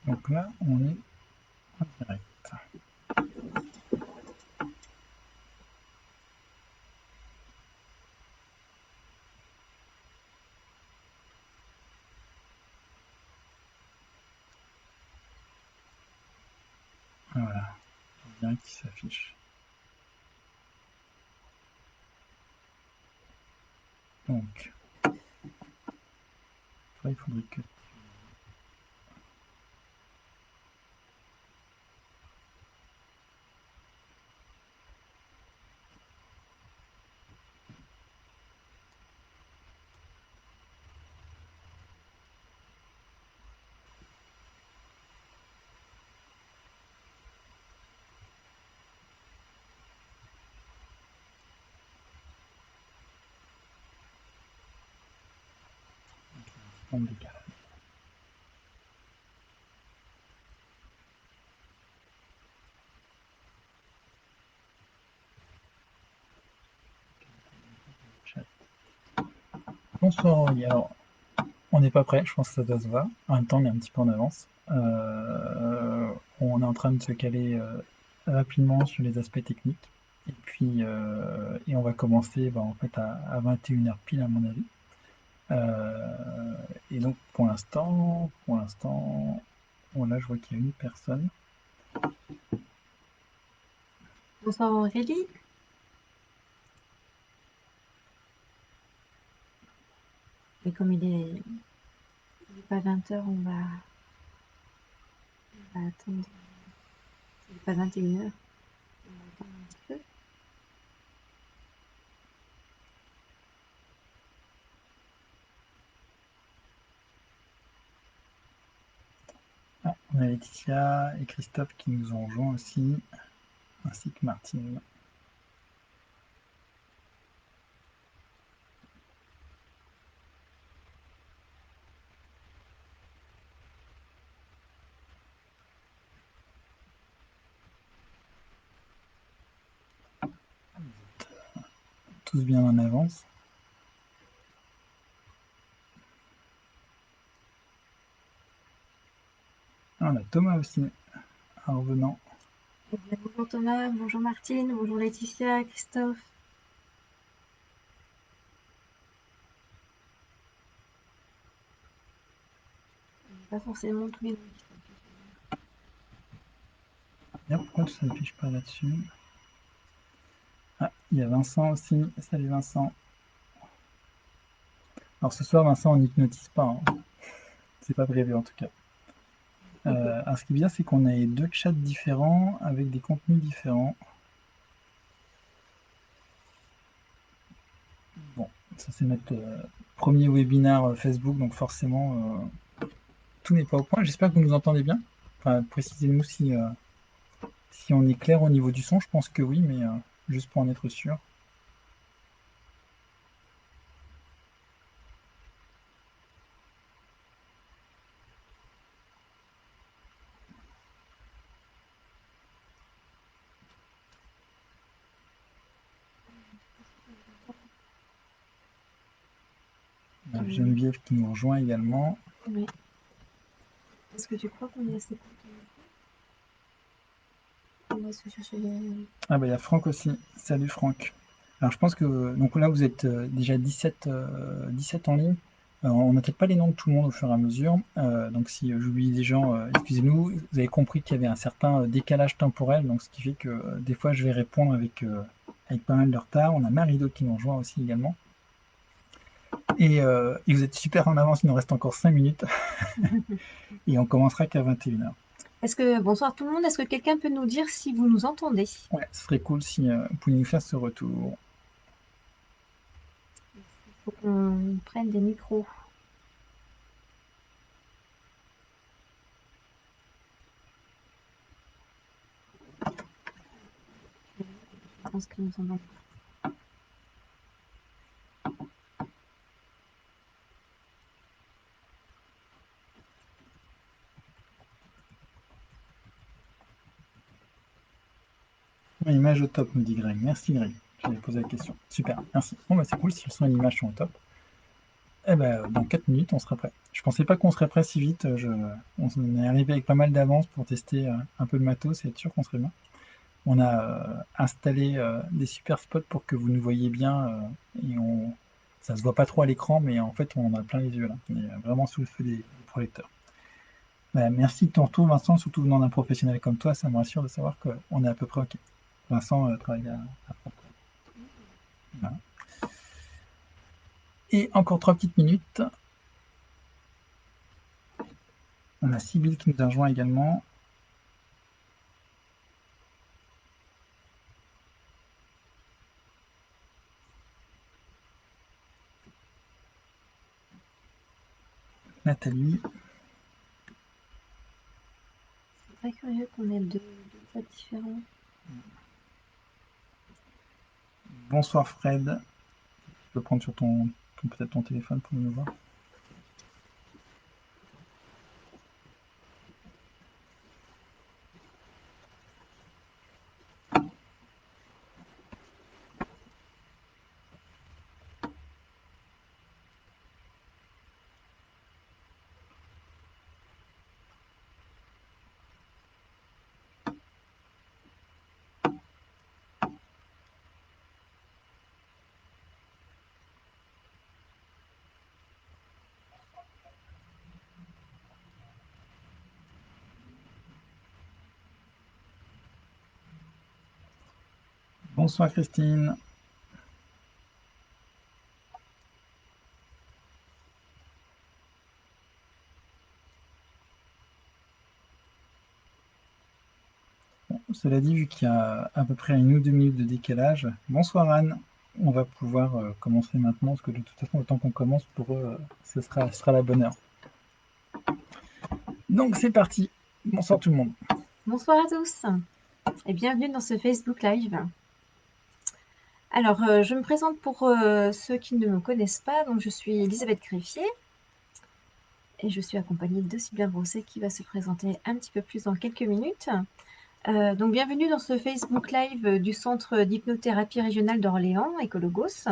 Donc là, on est en direct. Voilà, le lien qui s'affiche. Donc, toi, il faudrait que... On décale. Bonsoir Aurélie. Alors, on n'est pas prêt, je pense que ça doit se voir. En même temps, on est un petit peu en avance. On est en train de se caler rapidement sur les aspects techniques. Et puis, et on va commencer en fait à 21h pile à mon avis. Et donc pour l'instant, bon, là je vois qu'il y a une personne. Bonsoir Aurélie. Et comme il est pas 20h, on va attendre. Il n'est pas 21h. On va attendre un petit peu. Ah, on a Laetitia et Christophe qui nous ont rejoints aussi, ainsi que Martine. Tous bien en avance. Ah, on a Thomas aussi, en revenant. Eh bien, bonjour Thomas, bonjour Martine, bonjour Laetitia, Christophe. Pas forcément tous les noms qui s'affichent. Bien, pourquoi ça ne s'affiche pas là-dessus? Ah, il y a Vincent aussi. Salut Vincent. Alors ce soir, Vincent, on n'hypnotise pas, hein. C'est pas prévu en tout cas. Alors ce qui est bien, c'est qu'on a deux chats différents avec des contenus différents. Bon, ça c'est notre premier webinaire Facebook, donc forcément tout n'est pas au point. J'espère que vous nous entendez bien. Enfin, précisez-nous si on est clair au niveau du son. Je pense que oui, mais juste pour en être sûr. Geneviève qui nous rejoint également. Oui. Est-ce que tu crois qu'on est assez content? Est-ce que tu fais... Ah bah il y a Franck aussi. Salut Franck. Alors je pense que donc là vous êtes déjà 17 en ligne. On n'attaque pas les noms de tout le monde au fur et à mesure. Donc si j'oublie des gens, excusez-nous. Vous avez compris qu'il y avait un certain décalage temporel, donc ce qui fait que des fois je vais répondre avec pas mal de retard. On a Marido qui nous rejoint aussi également. Et vous êtes super en avance, il nous reste encore 5 minutes. Et on commencera qu'à 21h. Bonsoir tout le monde, est-ce que quelqu'un peut nous dire si vous nous entendez? Ouais, ce serait cool si vous pouviez nous faire ce retour. Il faut qu'on prenne des micros. Je pense qu'ils nous entendent. Image au top, nous dit Greg. Merci Greg. J'avais posé la question. Super, merci. Bon, bah, c'est cool si le son et l'image sont au top. Eh ben, dans 4 minutes, on sera prêt. Je pensais pas qu'on serait prêt si vite. On est arrivé avec pas mal d'avance pour tester un peu le matos et être sûr qu'on serait bien. On a installé des super spots pour que vous nous voyez bien ça se voit pas trop à l'écran, mais en fait, on a plein les yeux là. On est vraiment sous le feu des projecteurs. Bah, merci de ton retour, Vincent, surtout venant d'un professionnel comme toi. Ça me rassure de savoir qu'on est à peu près OK. Vincent travaille à fond. Voilà. Et encore 3 petites minutes. On a Sybille qui nous a rejoint également. Nathalie. C'est très curieux qu'on ait deux voix différentes. Bonsoir Fred. Tu peux prendre sur peut-être ton téléphone pour nous voir. Bonsoir Christine. Bon, cela dit, vu qu'il y a à peu près 1 ou 2 minutes de décalage, bonsoir Anne. On va pouvoir commencer maintenant, parce que de toute façon, le temps qu'on commence, pour eux, ce sera la bonne heure. Donc c'est parti. Bonsoir tout le monde. Bonsoir à tous et bienvenue dans ce Facebook Live. Alors, je me présente pour ceux qui ne me connaissent pas. Donc, je suis Elisabeth Greffier et je suis accompagnée de Sylvain Brosset qui va se présenter un petit peu plus dans quelques minutes. Donc, bienvenue dans ce Facebook Live du Centre d'hypnothérapie régionale d'Orléans, Ecologos,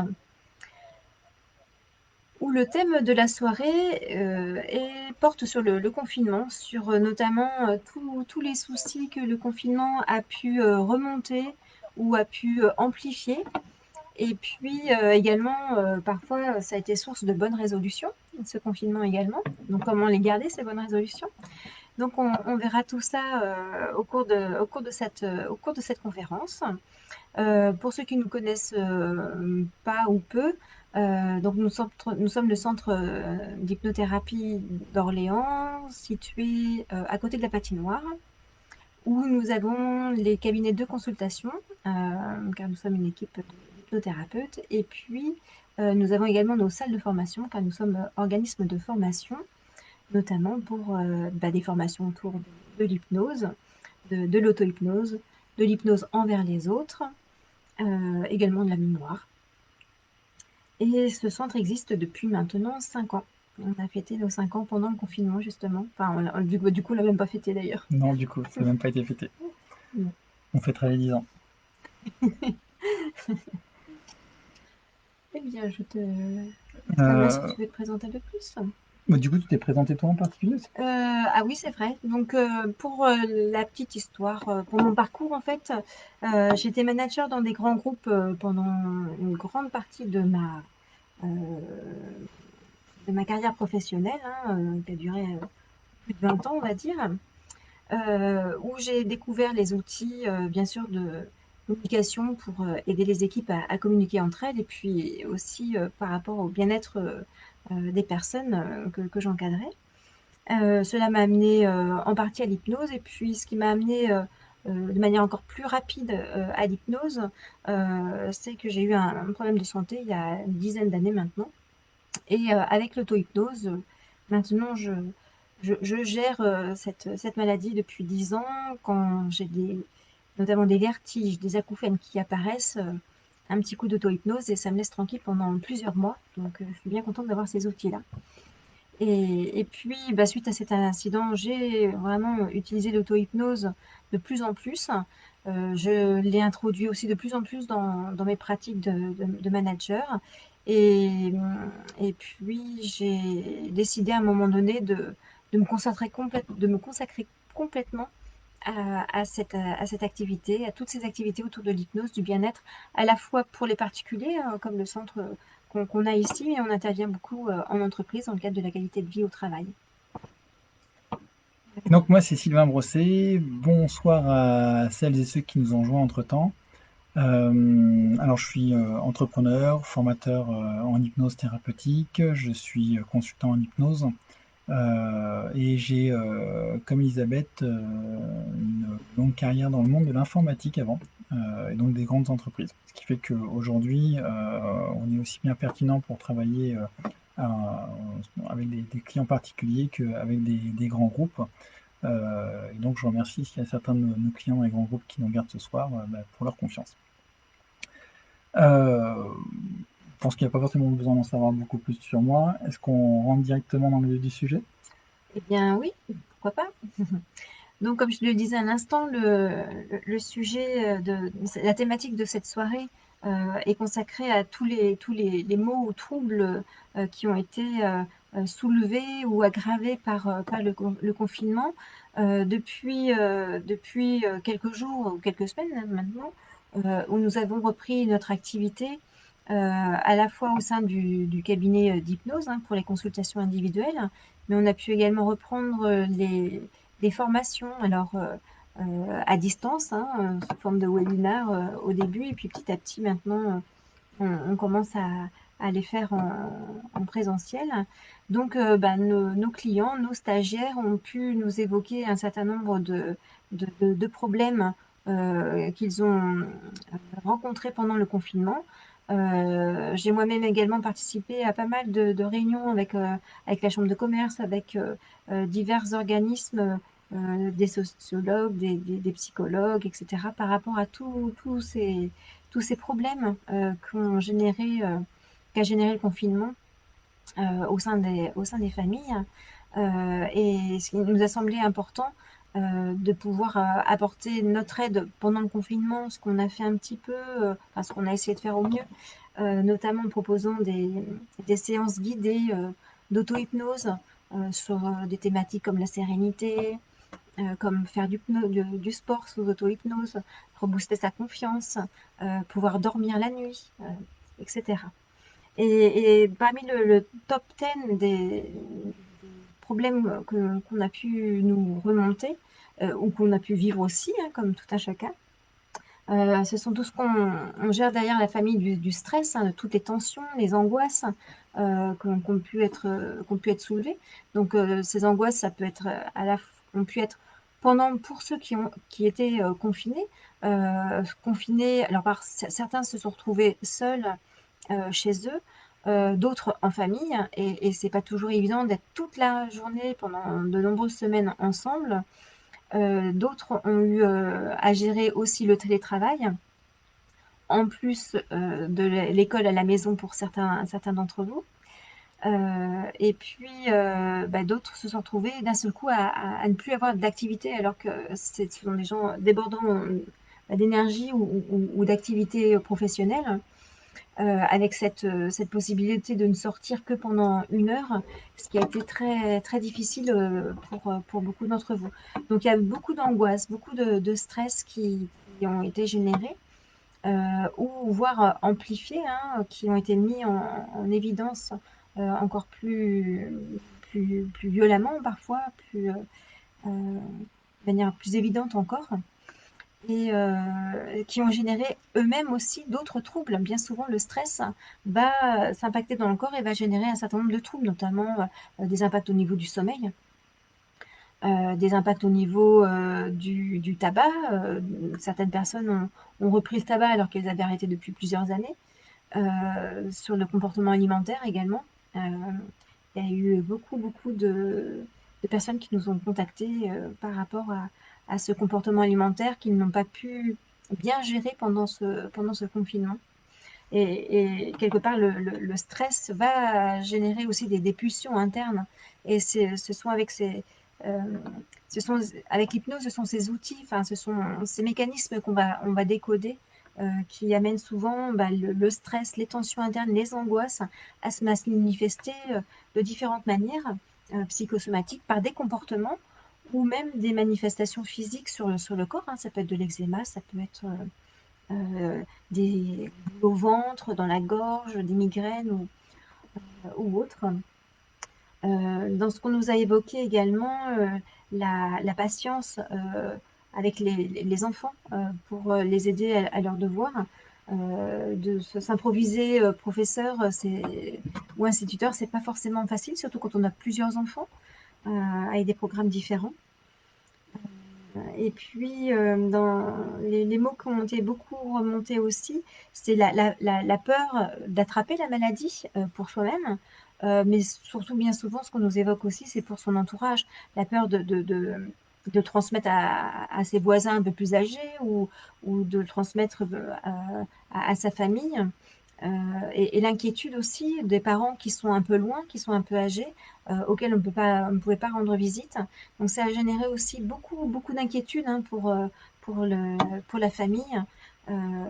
où le thème de la soirée porte sur le confinement, sur notamment tous les soucis que le confinement a pu remonter ou a pu amplifier. Et puis également, parfois, ça a été source de bonnes résolutions, ce confinement également. Donc, comment les garder, ces bonnes résolutions? Donc, on verra tout ça au cours de cette conférence. Pour ceux qui ne nous connaissent pas ou peu, donc nous sommes le centre d'hypnothérapie d'Orléans, situé à côté de la patinoire, où nous avons les cabinets de consultation, car nous sommes une équipe d'hypnothérapeutes, et puis nous avons également nos salles de formation, car nous sommes organisme de formation, notamment pour des formations autour de l'hypnose, de l'auto-hypnose, de l'hypnose envers les autres, également de la mémoire. Et ce centre existe depuis maintenant 5 ans. On a fêté nos 5 ans pendant le confinement, justement. Enfin, du coup, on l'a même pas fêté d'ailleurs. Non, du coup, ça n'a même pas été fêté. Non. On fêtera les 10 ans. Eh bien, Sylvain, est-ce que tu veux te présenter un peu plus? Du coup, tu t'es présenté toi en particulier aussi? Ah oui, c'est vrai. Donc, pour la petite histoire, pour mon parcours, en fait, j'étais manager dans des grands groupes pendant une grande partie euh, de ma carrière professionnelle, hein, qui a duré plus de 20 ans, on va dire, où j'ai découvert les outils, bien sûr, de communication pour aider les équipes à communiquer entre elles, et puis aussi par rapport au bien-être des personnes que j'encadrais. Cela m'a amené en partie à l'hypnose, et puis ce qui m'a amené de manière encore plus rapide à l'hypnose, c'est que j'ai eu un problème de santé il y a une dizaine d'années maintenant. Et avec l'auto-hypnose, maintenant je gère cette maladie depuis 10 ans. Quand j'ai notamment des vertiges, des acouphènes qui apparaissent, un petit coup d'auto-hypnose et ça me laisse tranquille pendant plusieurs mois. Donc je suis bien contente d'avoir ces outils-là. Et puis, suite à cet incident, j'ai vraiment utilisé l'auto-hypnose de plus en plus. Je l'ai introduit aussi de plus en plus dans mes pratiques de manager. Et puis j'ai décidé à un moment donné de me consacrer complètement à cette activité, à toutes ces activités autour de l'hypnose, du bien-être, à la fois pour les particuliers, comme le centre qu'on a ici, mais on intervient beaucoup en entreprise dans le cadre de la qualité de vie au travail. Et donc moi, c'est Sylvain Brosset. Bonsoir à celles et ceux qui nous ont joints entre-temps. Alors je suis entrepreneur, formateur en hypnose thérapeutique, je suis consultant en hypnose et j'ai, comme Elisabeth, une longue carrière dans le monde de l'informatique avant, et donc des grandes entreprises. Ce qui fait qu'aujourd'hui, on est aussi bien pertinent pour travailler à- avec des clients particuliers qu'avec des grands groupes. Et donc je remercie s'il y a certains de nos clients et grands groupes qui nous regardent ce soir pour leur confiance. Je pense qu'il n'y a pas forcément besoin d'en savoir beaucoup plus sur moi. Est-ce qu'on rentre directement dans le vif du sujet? Eh bien oui, pourquoi pas. Donc, comme je le disais à l'instant, le sujet la thématique de cette soirée est consacrée à les maux ou troubles qui ont été soulevés ou aggravés par le confinement depuis quelques jours ou quelques semaines maintenant, où nous avons repris notre activité à la fois au sein du cabinet d'hypnose pour les consultations individuelles, mais on a pu également reprendre des formations, alors à distance, sous forme de webinaire au début, et puis petit à petit maintenant, on commence à les faire en présentiel. Donc, nos clients, nos stagiaires ont pu nous évoquer un certain nombre de problèmes qu'ils ont rencontrés pendant le confinement. J'ai moi-même également participé à pas mal de réunions avec la Chambre de commerce, avec divers organismes, des sociologues, des psychologues, etc., par rapport à tous ces problèmes qu'a généré le confinement au sein des familles. Et ce qui nous a semblé important, de pouvoir apporter notre aide pendant le confinement, ce qu'on a fait un petit peu, enfin ce qu'on a essayé de faire au mieux, notamment en proposant des séances guidées d'auto-hypnose sur des thématiques comme la sérénité, comme faire du sport sous auto-hypnose, rebooster sa confiance, pouvoir dormir la nuit, etc. Et parmi le top 10 des problèmes qu'on a pu nous remonter, ou qu'on a pu vivre aussi, comme tout un chacun, ce sont tout ce qu'on gère derrière la famille du stress, de toutes les tensions, les angoisses qui ont pu être soulevées. Donc, ces angoisses, ça peut être ont pu être pour ceux qui étaient confinés. Alors, certains se sont retrouvés seuls chez eux, d'autres en famille, et c'est pas toujours évident d'être toute la journée pendant de nombreuses semaines ensemble. D'autres ont eu à gérer aussi le télétravail, en plus de l'école à la maison pour certains d'entre vous. Et puis, d'autres se sont retrouvés d'un seul coup à ne plus avoir d'activité alors que ce sont des gens débordants d'énergie ou d'activité professionnelle, avec cette possibilité de ne sortir que pendant 1 heure, ce qui a été très, très difficile pour beaucoup d'entre vous. Donc il y a eu beaucoup d'angoisse, beaucoup de stress qui ont été générés, ou voire amplifiés, qui ont été mis en évidence encore plus violemment parfois, de manière plus évidente encore, et qui ont généré eux-mêmes aussi d'autres troubles. Bien souvent, le stress va s'impacter dans le corps et va générer un certain nombre de troubles, notamment des impacts au niveau du sommeil, des impacts au niveau du tabac. Certaines personnes ont repris le tabac alors qu'elles avaient arrêté depuis plusieurs années. Sur le comportement alimentaire également. Il y a eu beaucoup de personnes qui nous ont contactés par rapport à ce comportement alimentaire qu'ils n'ont pas pu bien gérer pendant ce confinement. Et quelque part, le stress va générer aussi des pulsions internes. Et ce sont euh, avec l'hypnose, ce sont ces outils, enfin, ce sont ces mécanismes on va décoder qui amènent souvent le stress, les tensions internes, les angoisses à se manifester de différentes manières psychosomatiques par des comportements ou même des manifestations physiques sur le corps, hein. Ça peut être de l'eczéma, ça peut être des boules au ventre, dans la gorge, des migraines ou autres. Dans ce qu'on nous a évoqué également, la patience avec les enfants pour les aider à leurs devoirs, de s'improviser professeur ou instituteur, c'est pas forcément facile, surtout quand on a plusieurs enfants avec des programmes différents. Et puis, dans les mots qui ont été beaucoup remontés aussi, c'est la peur d'attraper la maladie pour soi-même, mais surtout bien souvent, ce qu'on nous évoque aussi, c'est pour son entourage, la peur de transmettre à ses voisins un peu plus âgés ou de le transmettre à sa famille. Et l'inquiétude aussi des parents qui sont un peu loin, qui sont un peu âgés, auxquels on ne pouvait pas rendre visite. Donc ça a généré aussi beaucoup, beaucoup d'inquiétudes hein, pour la famille,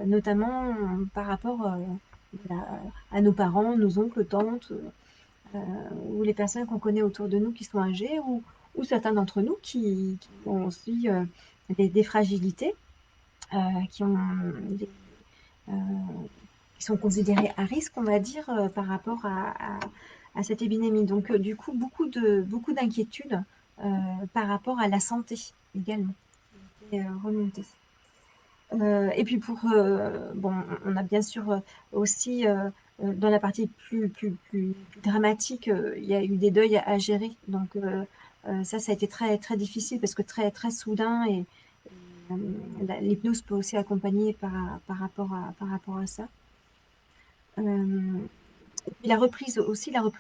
notamment par rapport à nos parents, nos oncles, tantes, ou les personnes qu'on connaît autour de nous qui sont âgées, ou certains d'entre nous qui ont aussi des fragilités, qui ont des, euh, qui sont considérés à risque, on va dire, par rapport à cette épidémie. Donc, du coup, beaucoup d'inquiétudes par rapport à la santé également, remontées. Et puis bon, on a bien sûr aussi dans la partie plus dramatique, il y a eu des deuils à gérer. Donc ça a été très très difficile parce que très très soudain et euh, l'hypnose peut aussi accompagner par rapport à ça. Euh, et la reprise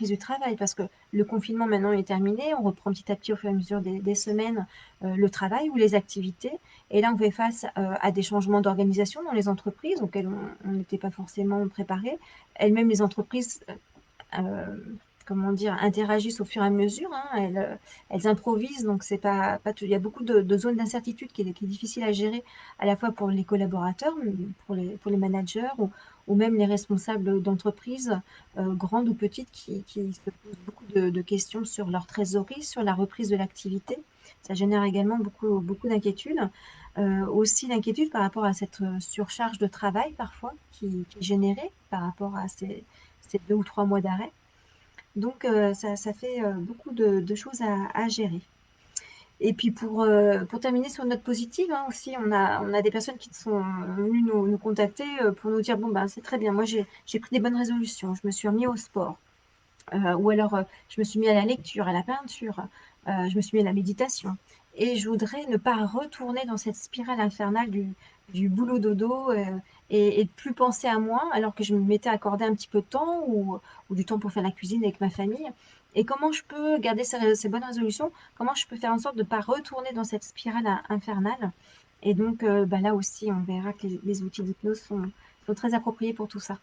du travail, parce que le confinement maintenant est terminé, on reprend petit à petit au fur et à mesure des semaines le travail ou les activités. Et là, on fait face à des changements d'organisation dans les entreprises auxquels on n'était pas forcément préparé. Elles-mêmes, les entreprises euh, comment dire, interagissent au fur et à mesure, hein, elles improvisent, donc c'est pas tout. Il y a beaucoup de zones d'incertitude qui est difficile à gérer, à la fois pour les collaborateurs, pour les managers ou même les responsables d'entreprises, grandes ou petites, qui se posent beaucoup de questions sur leur trésorerie, sur la reprise de l'activité. Ça génère également beaucoup d'inquiétudes. Aussi l'inquiétude par rapport à cette surcharge de travail parfois qui est générée par rapport à ces 2 ou 3 mois d'arrêt. Donc ça fait beaucoup de choses à gérer. Et puis pour terminer sur une note positive, hein, aussi, on a des personnes qui sont venues nous contacter pour nous dire, bon, ben, c'est très bien, moi j'ai pris des bonnes résolutions, je me suis remis au sport, ou alors je me suis mis à la lecture, à la peinture, je me suis mis à la méditation. Et je voudrais ne pas retourner dans cette spirale infernale du boulot dodo et de plus penser à moi alors que je m'étais accordé un petit peu de temps ou du temps pour faire la cuisine avec ma famille. Et comment je peux garder ces bonnes résolutions? Comment je peux faire en sorte de ne pas retourner dans cette spirale infernale? Et donc là aussi, on verra que les outils d'hypnose sont très appropriés pour tout ça.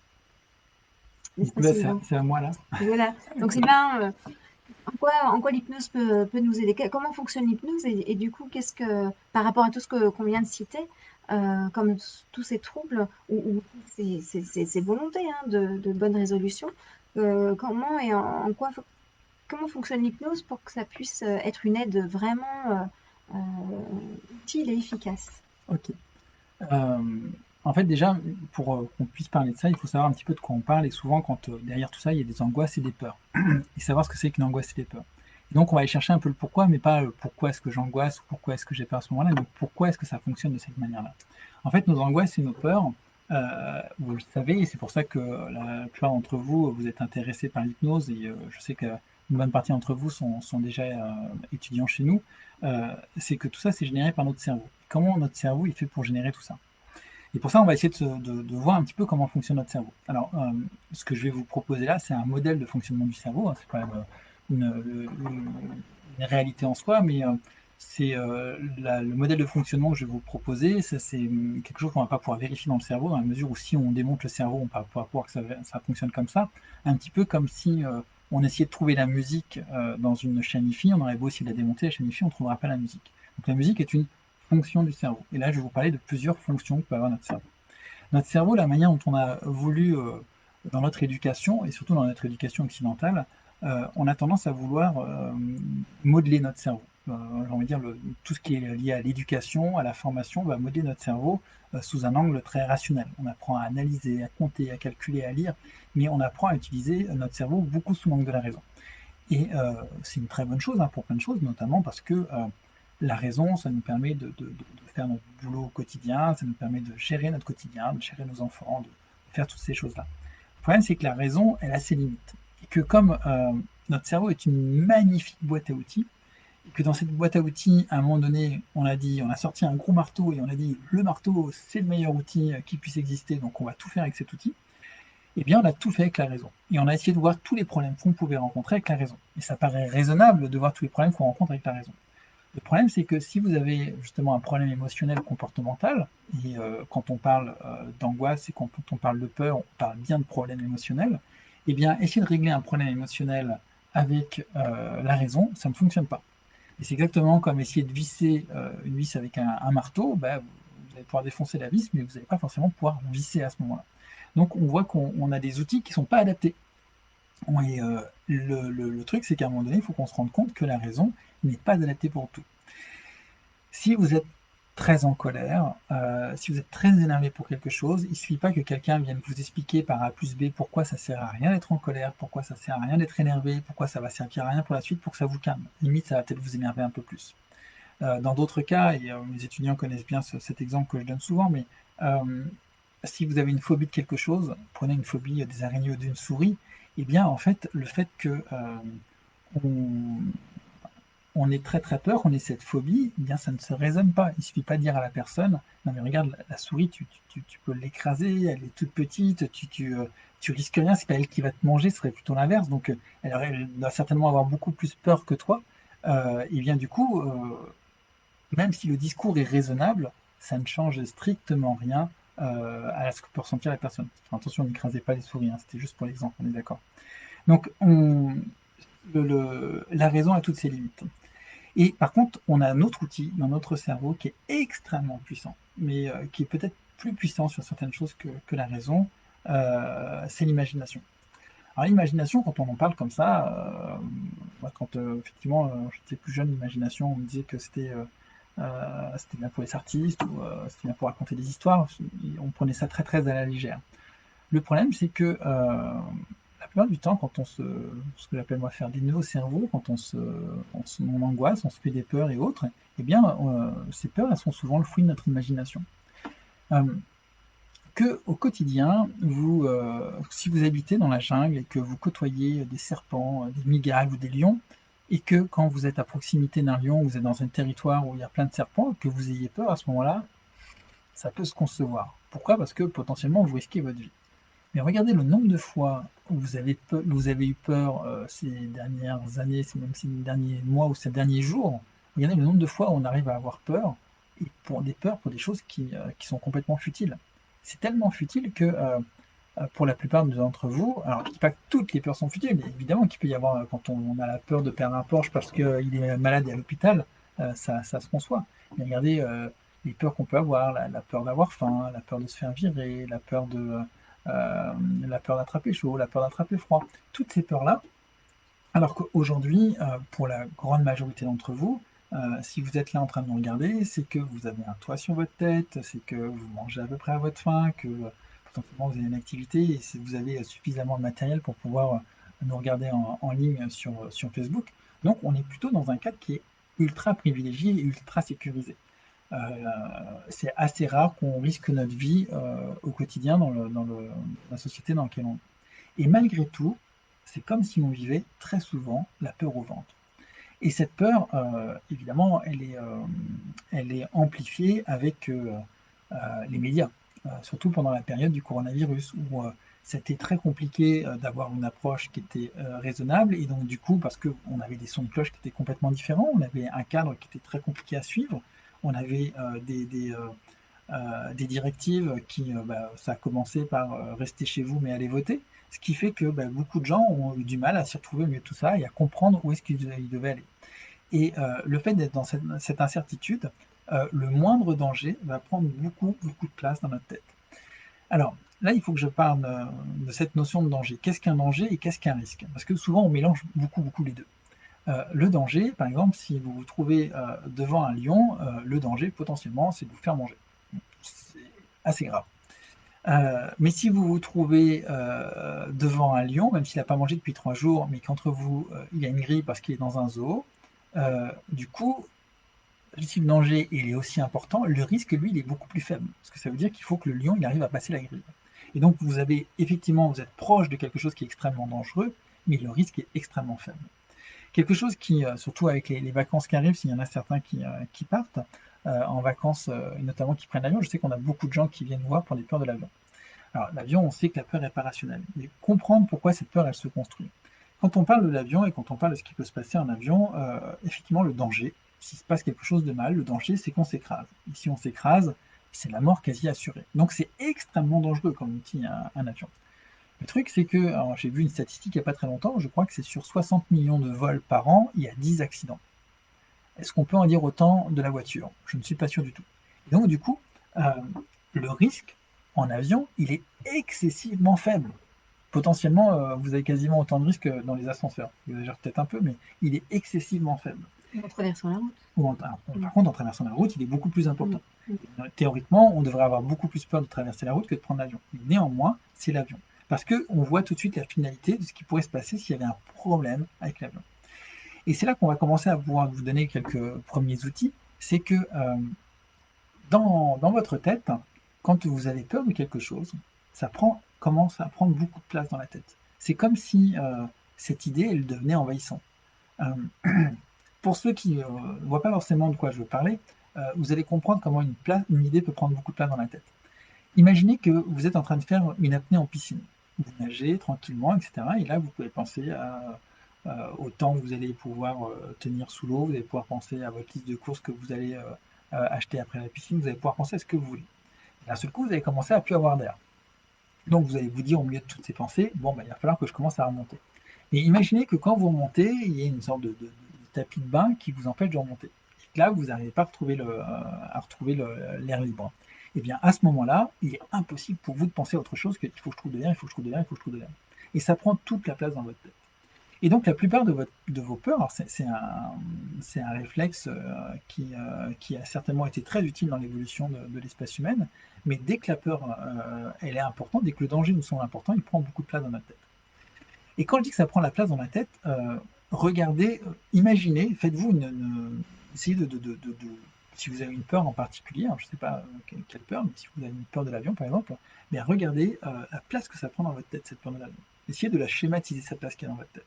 Du N'est-ce coup, pas, là, Sylvain? c'est à moi, là. Voilà. Donc Sylvain, en quoi l'hypnose peut nous aider? Comment fonctionne l'hypnose et du coup, par rapport à tout ce qu'on vient de citer, comme tous ces troubles ou ces volontés hein, de bonne résolution, comment et comment fonctionne l'hypnose pour que ça puisse être une aide vraiment utile et efficace? Ok. En fait, déjà, pour qu'on puisse parler de ça, il faut savoir un petit peu de quoi on parle. Et souvent, quand derrière tout ça, il y a des angoisses et des peurs. Et savoir ce que c'est qu'une angoisse et des peurs. Et donc, on va aller chercher un peu le pourquoi, mais pas pourquoi est-ce que j'angoisse ou pourquoi est-ce que j'ai peur à ce moment-là, mais pourquoi est-ce que ça fonctionne de cette manière-là. En fait, nos angoisses et nos peurs, vous le savez, et c'est pour ça que la plupart d'entre vous, vous êtes intéressés par l'hypnose, et je sais qu'une bonne partie d'entre vous sont déjà étudiants chez nous, c'est que tout ça, c'est généré par notre cerveau. Comment notre cerveau, il fait pour générer tout ça? Et pour ça, on va essayer de voir un petit peu comment fonctionne notre cerveau. Alors, ce que je vais vous proposer là, c'est un modèle de fonctionnement du cerveau, hein. C'est quand même une réalité en soi, mais c'est le modèle de fonctionnement que je vais vous proposer. Ça, c'est quelque chose qu'on ne va pas pouvoir vérifier dans le cerveau, dans la mesure où si on démonte le cerveau, on ne va pas pouvoir que ça fonctionne comme ça. Un petit peu comme si on essayait de trouver la musique dans une chaîne IFI, on aurait beau essayer de la démonter, la chaîne IFI, on ne trouvera pas la musique. Donc la musique est une fonction du cerveau. Et là, je vais vous parler de plusieurs fonctions que peut avoir notre cerveau. Notre cerveau, la manière dont on a voulu dans notre éducation, et surtout dans notre éducation occidentale, on a tendance à vouloir modeler notre cerveau. J'ai envie de dire, tout ce qui est lié à l'éducation, à la formation, va modeler notre cerveau sous un angle très rationnel. On apprend à analyser, à compter, à calculer, à lire, mais on apprend à utiliser notre cerveau beaucoup sous l'angle de la raison. Et c'est une très bonne chose pour plein de choses, notamment parce que la raison, ça nous permet de faire notre boulot au quotidien, ça nous permet de gérer notre quotidien, de gérer nos enfants, de faire toutes ces choses-là. Le problème, c'est que la raison, elle a ses limites. Et que comme notre cerveau est une magnifique boîte à outils, et que dans cette boîte à outils, à un moment donné, on a sorti un gros marteau et on a dit le marteau, c'est le meilleur outil qui puisse exister, donc on va tout faire avec cet outil. Eh bien, on a tout fait avec la raison. Et on a essayé de voir tous les problèmes qu'on pouvait rencontrer avec la raison. Et ça paraît raisonnable de voir tous les problèmes qu'on rencontre avec la raison. Le problème, c'est que si vous avez justement un problème émotionnel comportemental, et quand on parle d'angoisse et quand on parle de peur, on parle bien de problème émotionnel, eh bien, essayer de régler un problème émotionnel avec la raison, ça ne fonctionne pas. Et c'est exactement comme essayer de visser une vis avec un marteau, bah, vous allez pouvoir défoncer la vis, mais vous n'allez pas forcément pouvoir visser à ce moment-là. Donc on voit qu'on a des outils qui ne sont pas adaptés. Et le truc, c'est qu'à un moment donné, il faut qu'on se rende compte que la raison n'est pas adaptée pour tout. Si vous êtes très en colère, si vous êtes très énervé pour quelque chose, il ne suffit pas que quelqu'un vienne vous expliquer par A plus B pourquoi ça sert à rien d'être en colère, pourquoi ça sert à rien d'être énervé, pourquoi ça va servir à rien pour la suite pour que ça vous calme. Limite, ça va peut-être vous énerver un peu plus. Dans d'autres cas, et mes étudiants connaissent bien cet exemple que je donne souvent, mais si vous avez une phobie de quelque chose, prenez une phobie des araignées ou d'une souris, eh bien en fait, le fait que on, on ait très très peur, on ait cette phobie, eh bien ça ne se raisonne pas. Il suffit pas de dire à la personne, non mais regarde, la souris, tu peux l'écraser, elle est toute petite, tu risques rien, c'est pas elle qui va te manger, ce serait plutôt l'inverse. Donc elle doit certainement avoir beaucoup plus peur que toi. Et bien du coup, même si le discours est raisonnable, ça ne change strictement rien à ce que peut ressentir la personne. Enfin, attention, n'écrasez pas les souris, hein, c'était juste pour l'exemple, on est d'accord. Donc la raison a toutes ses limites. Et par contre, on a un autre outil dans notre cerveau qui est extrêmement puissant, mais qui est peut-être plus puissant sur certaines choses que la raison, c'est l'imagination. Alors l'imagination, quand on en parle comme ça, moi, quand effectivement j'étais plus jeune, l'imagination, on me disait que c'était bien pour les artistes ou c'était bien pour raconter des histoires, on prenait ça très très à la légère. Le problème, c'est que la plupart du temps, quand ce que j'appelle moi faire des nœuds au cerveau, quand on angoisse, on se fait des peurs et autres, eh bien, ces peurs, elles sont souvent le fruit de notre imagination. Euh, que au quotidien, si vous habitez dans la jungle et que vous côtoyez des serpents, des migales ou des lions, et que quand vous êtes à proximité d'un lion, vous êtes dans un territoire où il y a plein de serpents, que vous ayez peur à ce moment-là, ça peut se concevoir. Pourquoi? Parce que potentiellement vous risquez votre vie. Mais regardez le nombre de fois où vous avez eu peur ces dernières années, même ces derniers mois ou ces derniers jours. Regardez le nombre de fois où on arrive à avoir peur, et pour des peurs pour des choses qui sont complètement futiles. C'est tellement futile que pour la plupart d'entre vous, alors je ne dis pas que toutes les peurs sont futiles, mais évidemment qu'il peut y avoir, quand on a la peur de perdre un Porsche parce qu'il est malade et à l'hôpital, ça se conçoit. Mais regardez les peurs qu'on peut avoir, la peur d'avoir faim, la peur de se faire virer, euh, la peur d'attraper chaud, la peur d'attraper froid, toutes ces peurs-là, alors qu'aujourd'hui, pour la grande majorité d'entre vous, si vous êtes là en train de nous regarder, c'est que vous avez un toit sur votre tête, c'est que vous mangez à peu près à votre faim, que potentiellement vous avez une activité et si vous avez suffisamment de matériel pour pouvoir nous regarder en ligne sur Facebook. Donc on est plutôt dans un cadre qui est ultra privilégié et ultra sécurisé. Euh, c'est assez rare qu'on risque notre vie au quotidien dans la société dans laquelle on est. Et malgré tout, c'est comme si on vivait très souvent la peur au ventre. Et cette peur, évidemment, elle est amplifiée avec les médias, surtout pendant la période du coronavirus, où c'était très compliqué d'avoir une approche qui était raisonnable, et donc du coup, parce qu'on avait des sons de cloche qui étaient complètement différents, on avait un cadre qui était très compliqué à suivre, on avait des directives ça a commencé par rester chez vous mais allez voter, ce qui fait que beaucoup de gens ont eu du mal à s'y retrouver au milieu de tout ça et à comprendre où est-ce qu'ils devaient aller. Et le fait d'être dans cette incertitude, le moindre danger va prendre beaucoup, beaucoup de place dans notre tête. Alors, là, il faut que je parle de cette notion de danger. Qu'est-ce qu'un danger et qu'est-ce qu'un risque? Parce que souvent, on mélange beaucoup les deux. Le danger, par exemple, si vous vous trouvez devant un lion, le danger, potentiellement, c'est de vous faire manger. C'est assez grave. Mais si vous vous trouvez devant un lion, même s'il n'a pas mangé depuis 3 jours, mais qu'entre vous, il a une grille parce qu'il est dans un zoo, du coup, si le danger il est aussi important, le risque, lui, il est beaucoup plus faible. Parce que ça veut dire qu'il faut que le lion il arrive à passer la grille. Et donc, vous avez effectivement, vous êtes proche de quelque chose qui est extrêmement dangereux, mais le risque est extrêmement faible. Quelque chose qui, surtout avec les vacances qui arrivent, s'il y en a certains qui partent en vacances, notamment qui prennent l'avion, je sais qu'on a beaucoup de gens qui viennent voir pour les peurs de l'avion. Alors, l'avion, on sait que la peur n'est pas rationnelle, mais comprendre pourquoi cette peur, elle se construit. Quand on parle de l'avion et quand on parle de ce qui peut se passer en avion, effectivement, le danger, s'il se passe quelque chose de mal, le danger, c'est qu'on s'écrase. Et si on s'écrase, c'est la mort quasi assurée. Donc, c'est extrêmement dangereux comme outil, un avion. Le truc, c'est que, alors j'ai vu une statistique il n'y a pas très longtemps, je crois que c'est sur 60 millions de vols par an, il y a 10 accidents. Est-ce qu'on peut en dire autant de la voiture? Je ne suis pas sûr du tout. Et donc, du coup, euh, le risque en avion, il est excessivement faible. Potentiellement, vous avez quasiment autant de risques que dans les ascenseurs. J'exagère peut-être un peu, mais il est excessivement faible. En traversant la route. Par contre, en traversant la route, il est beaucoup plus Mm. important. Mm. Théoriquement, on devrait avoir beaucoup plus peur de traverser la route que de prendre l'avion. Mais néanmoins, c'est l'avion. Parce qu'on voit tout de suite la finalité de ce qui pourrait se passer s'il y avait un problème avec l'avion. Et c'est là qu'on va commencer à pouvoir vous donner quelques premiers outils. C'est que dans votre tête, quand vous avez peur de quelque chose, commence à prendre beaucoup de place dans la tête. C'est comme si cette idée, elle devenait envahissante. Euh, pour ceux qui ne voient pas forcément de quoi je veux parler, vous allez comprendre comment une idée peut prendre beaucoup de place dans la tête. Imaginez que vous êtes en train de faire une apnée en piscine. Vous nagez tranquillement, etc. Et là, vous pouvez penser au temps que vous allez pouvoir tenir sous l'eau, vous allez pouvoir penser à votre liste de courses que vous allez acheter après la piscine, vous allez pouvoir penser à ce que vous voulez. D'un seul coup, vous allez commencer à plus avoir d'air. Donc vous allez vous dire au milieu de toutes ces pensées, bon, bah, il va falloir que je commence à remonter. Et imaginez que quand vous remontez, il y a une sorte de tapis de bain qui vous empêche de remonter. Et que là, vous n'arrivez pas à retrouver l'air libre. Et bien à ce moment-là, il est impossible pour vous de penser à autre chose que il faut que je trouve de l'air, il faut que je trouve de l'air, il faut que je trouve de l'air. Et ça prend toute la place dans votre tête. Et donc la plupart de vos peurs, alors c'est un réflexe qui a certainement été très utile dans l'évolution de l'espèce humaine, mais dès que la peur elle est importante, dès que le danger nous semble important, il prend beaucoup de place dans notre tête. Et quand je dis que ça prend la place dans la tête, regardez, imaginez, faites-vous essayez si vous avez une peur en particulier, alors je ne sais pas quelle peur, mais si vous avez une peur de l'avion par exemple, bien regardez la place que ça prend dans votre tête, cette peur de l'avion. Essayez de la schématiser, cette place qu'il y a dans votre tête.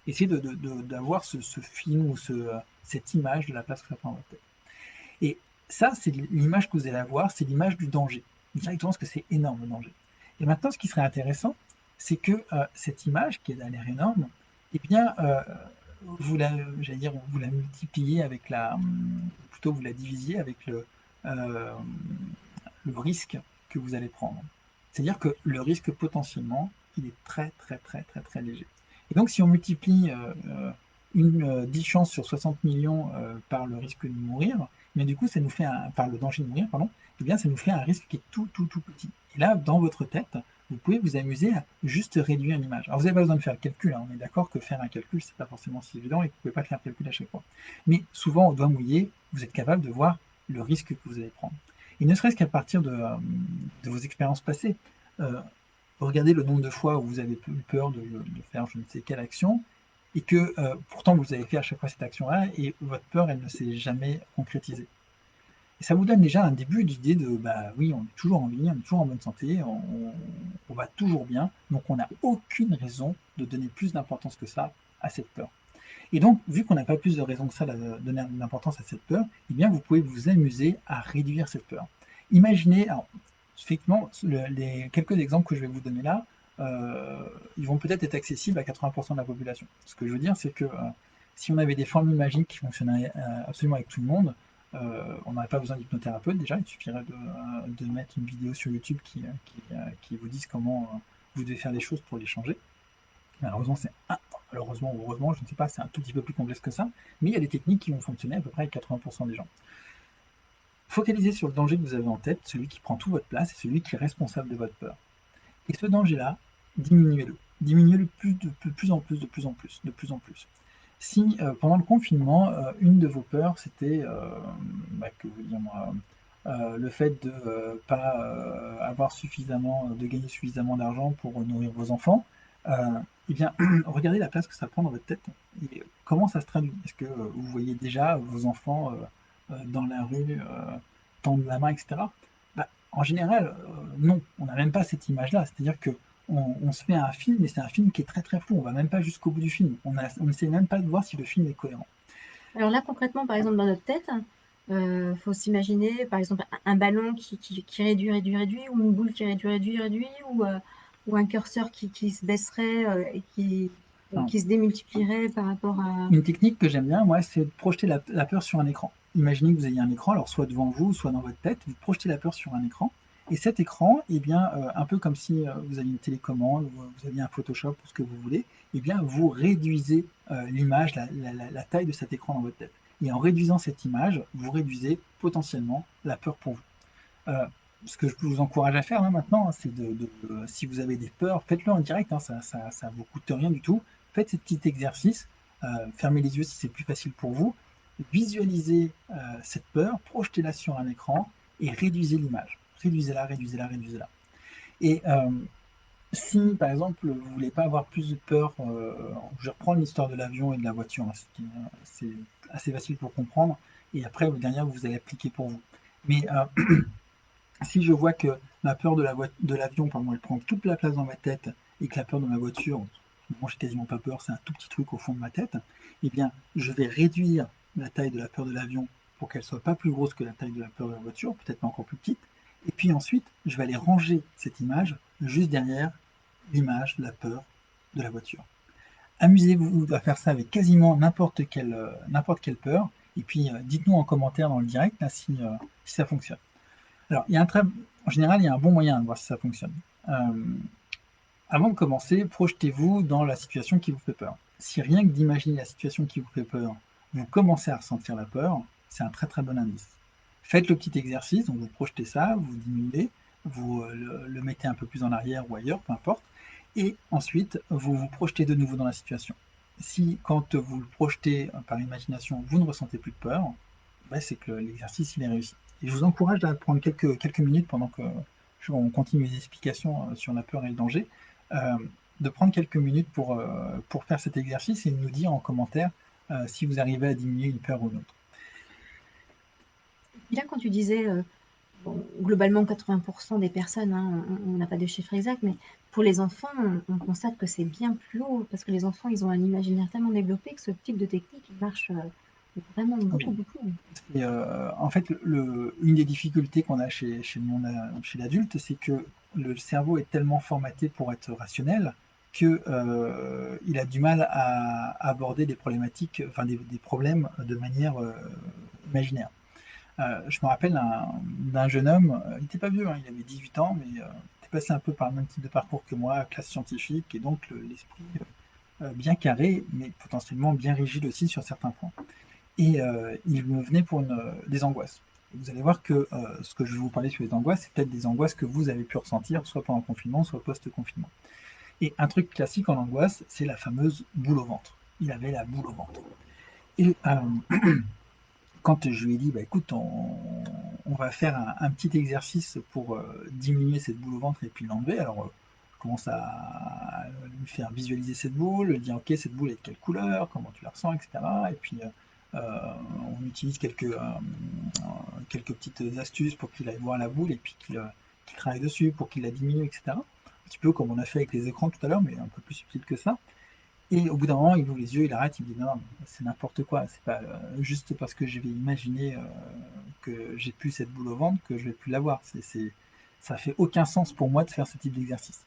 Essayez d'avoir ce film ou cette image de la place que ça prend dans votre tête. Et ça, c'est l'image que vous allez avoir, c'est l'image du danger. Directement, parce que c'est énorme le danger. Et maintenant, ce qui serait intéressant, c'est que cette image, qui a l'air énorme, eh bien, j'allais dire, vous la multipliez avec plutôt vous la divisiez avec euh, le risque que vous allez prendre. C'est-à-dire que le risque potentiellement, il est très léger. Et donc si on multiplie 10 chances sur 60 millions par le risque de mourir, bien du coup ça nous fait par le danger de mourir, pardon, et bien ça nous fait un risque qui est tout petit. Et là, dans votre tête, vous pouvez vous amuser à juste réduire l'image. Alors vous n'avez pas besoin de faire le calcul, hein, on est d'accord que faire un calcul, c'est pas forcément si évident et que vous ne pouvez pas faire le calcul à chaque fois. Mais souvent, au doigt mouillé, vous êtes capable de voir le risque que vous allez prendre. Et ne serait-ce qu'à partir de vos expériences passées. Euh, Regardez le nombre de fois où vous avez eu peur de faire je ne sais quelle action, et que pourtant vous avez fait à chaque fois cette action-là, et votre peur, elle ne s'est jamais concrétisée. Et ça vous donne déjà un début d'idée de, bah oui, on est toujours en vie, on est toujours en bonne santé, on va toujours bien, donc on n'a aucune raison de donner plus d'importance que ça à cette peur. Et donc, vu qu'on n'a pas plus de raison que ça de donner d'importance à cette peur, eh bien, vous pouvez vous amuser à réduire cette peur. Imaginez, alors, effectivement, les quelques exemples que je vais vous donner là, ils vont peut-être être accessibles à 80% de la population. Ce que je veux dire, c'est que si on avait des formules magiques qui fonctionneraient absolument avec tout le monde, on n'aurait pas besoin d'hypnothérapeute déjà, il suffirait de mettre une vidéo sur YouTube qui vous dise comment vous devez faire les choses pour les changer. Malheureusement, malheureusement ou heureusement, je ne sais pas, c'est un tout petit peu plus complexe que ça, mais il y a des techniques qui vont fonctionner à peu près avec 80% des gens. Focalisez sur le danger que vous avez en tête, celui qui prend toute votre place et celui qui est responsable de votre peur. Et ce danger-là, diminuez-le. Diminuez-le de plus en plus, de plus en plus, de plus en plus. Si pendant le confinement, une de vos peurs, c'était que vous dire moi, le fait de pas avoir suffisamment, de gagner suffisamment d'argent pour nourrir vos enfants, euh, eh bien, regardez la place que ça prend dans votre tête et comment ça se traduit. Est-ce que vous voyez déjà vos enfants dans la rue tendre la main, etc. En général, non, on n'a même pas cette image-là. C'est-à-dire que on se fait un film, mais c'est un film qui est très très flou. On va même pas jusqu'au bout du film. On ne sait même pas de voir si le film est cohérent. Alors là, concrètement, par exemple, dans notre tête, faut s'imaginer, par exemple, un ballon qui réduit, réduit, réduit, ou une boule qui réduit, réduit, réduit, ou un curseur qui se baisserait et Enfin, qui se démultiplierait par rapport à... une technique que j'aime bien, moi, c'est de projeter la peur sur un écran. Imaginez que vous ayez un écran, alors soit devant vous, soit dans votre tête, vous projetez la peur sur un écran. Et cet écran, eh bien, un peu comme si vous aviez une télécommande, ou vous aviez un Photoshop, ou ce que vous voulez, eh bien, vous réduisez l'image, la taille de cet écran dans votre tête. Et en réduisant cette image, vous réduisez potentiellement la peur pour vous. Euh, Ce que je vous encourage à faire maintenant, hein, c'est si vous avez des peurs, faites-le en direct, hein, ça vous coûte rien du tout. Faites ce petit exercice, fermez les yeux si c'est plus facile pour vous, visualisez cette peur, projetez-la sur un écran et réduisez l'image. Réduisez-la, réduisez-la, réduisez-la. Et si, par exemple, vous ne voulez pas avoir plus de peur, je reprends l'histoire de l'avion et de la voiture, hein, c'est assez facile pour comprendre, et après, derrière, vous allez appliquer pour vous. Mais si je vois que ma peur de l'avion, pardon, elle prend toute la place dans ma tête et que la peur de ma voiture, moi j'ai quasiment pas peur, c'est un tout petit truc au fond de ma tête, eh bien je vais réduire la taille de la peur de l'avion pour qu'elle soit pas plus grosse que la taille de la peur de la voiture, peut-être pas encore plus petite. Et puis ensuite, je vais aller ranger cette image juste derrière l'image de la peur de la voiture. Amusez-vous à faire ça avec quasiment n'importe quelle peur. Et puis dites-nous en commentaire dans le direct là, si ça fonctionne. Alors, en général, il y a un bon moyen de voir si ça fonctionne. Euh, Avant de commencer, projetez-vous dans la situation qui vous fait peur. Si rien que d'imaginer la situation qui vous fait peur, vous commencez à ressentir la peur, c'est un très très bon indice. Faites le petit exercice, donc vous projetez ça, vous diminuez, vous le mettez un peu plus en arrière ou ailleurs, peu importe, et ensuite vous vous projetez de nouveau dans la situation. Si quand vous le projetez par imagination, vous ne ressentez plus de peur, ben, c'est que l'exercice il est réussi. Et je vous encourage à prendre quelques minutes pendant que on continue les explications sur la peur et le danger, euh, de prendre quelques minutes pour faire cet exercice et de nous dire en commentaire si vous arrivez à diminuer une peur ou une autre. Et là, quand tu disais, bon, globalement 80% des personnes, hein, on n'a pas de chiffre exact, mais pour les enfants, on constate que c'est bien plus haut, parce que les enfants, ils ont un imaginaire tellement développé que ce type de technique, il marche vraiment Ah oui. beaucoup, beaucoup. Et en fait, une des difficultés qu'on a chez l'adulte, c'est que le cerveau est tellement formaté pour être rationnel que il a du mal à aborder des problématiques, enfin des problèmes de manière imaginaire. Je me rappelle d'un jeune homme, il n'était pas vieux, hein, il avait 18 ans, mais il était passé un peu par le même type de parcours que moi, classe scientifique, et donc l'esprit bien carré, mais potentiellement bien rigide aussi sur certains points. Et il me venait pour des angoisses. Et vous allez voir que ce que je vais vous parler sur les angoisses, c'est peut-être des angoisses que vous avez pu ressentir, soit pendant le confinement, soit post-confinement. Et un truc classique en angoisse, c'est la fameuse boule au ventre. Il avait la boule au ventre. Et quand je lui ai dit, bah, écoute, on va faire un petit exercice pour diminuer cette boule au ventre et puis l'enlever, alors je commence à lui faire visualiser cette boule, lui dire, ok, cette boule est de quelle couleur, comment tu la ressens, etc. Et puis on utilise quelques petites astuces pour qu'il aille voir la boule et puis qu'il travaille dessus pour qu'il la diminue, etc. Un petit peu comme on a fait avec les écrans tout à l'heure, mais un peu plus subtil que ça. Et au bout d'un moment, il ouvre les yeux, il arrête, il me dit non, c'est n'importe quoi, c'est pas juste parce que je vais imaginer que j'ai plus cette boule au ventre que je vais plus l'avoir. Ça fait aucun sens pour moi de faire ce type d'exercice.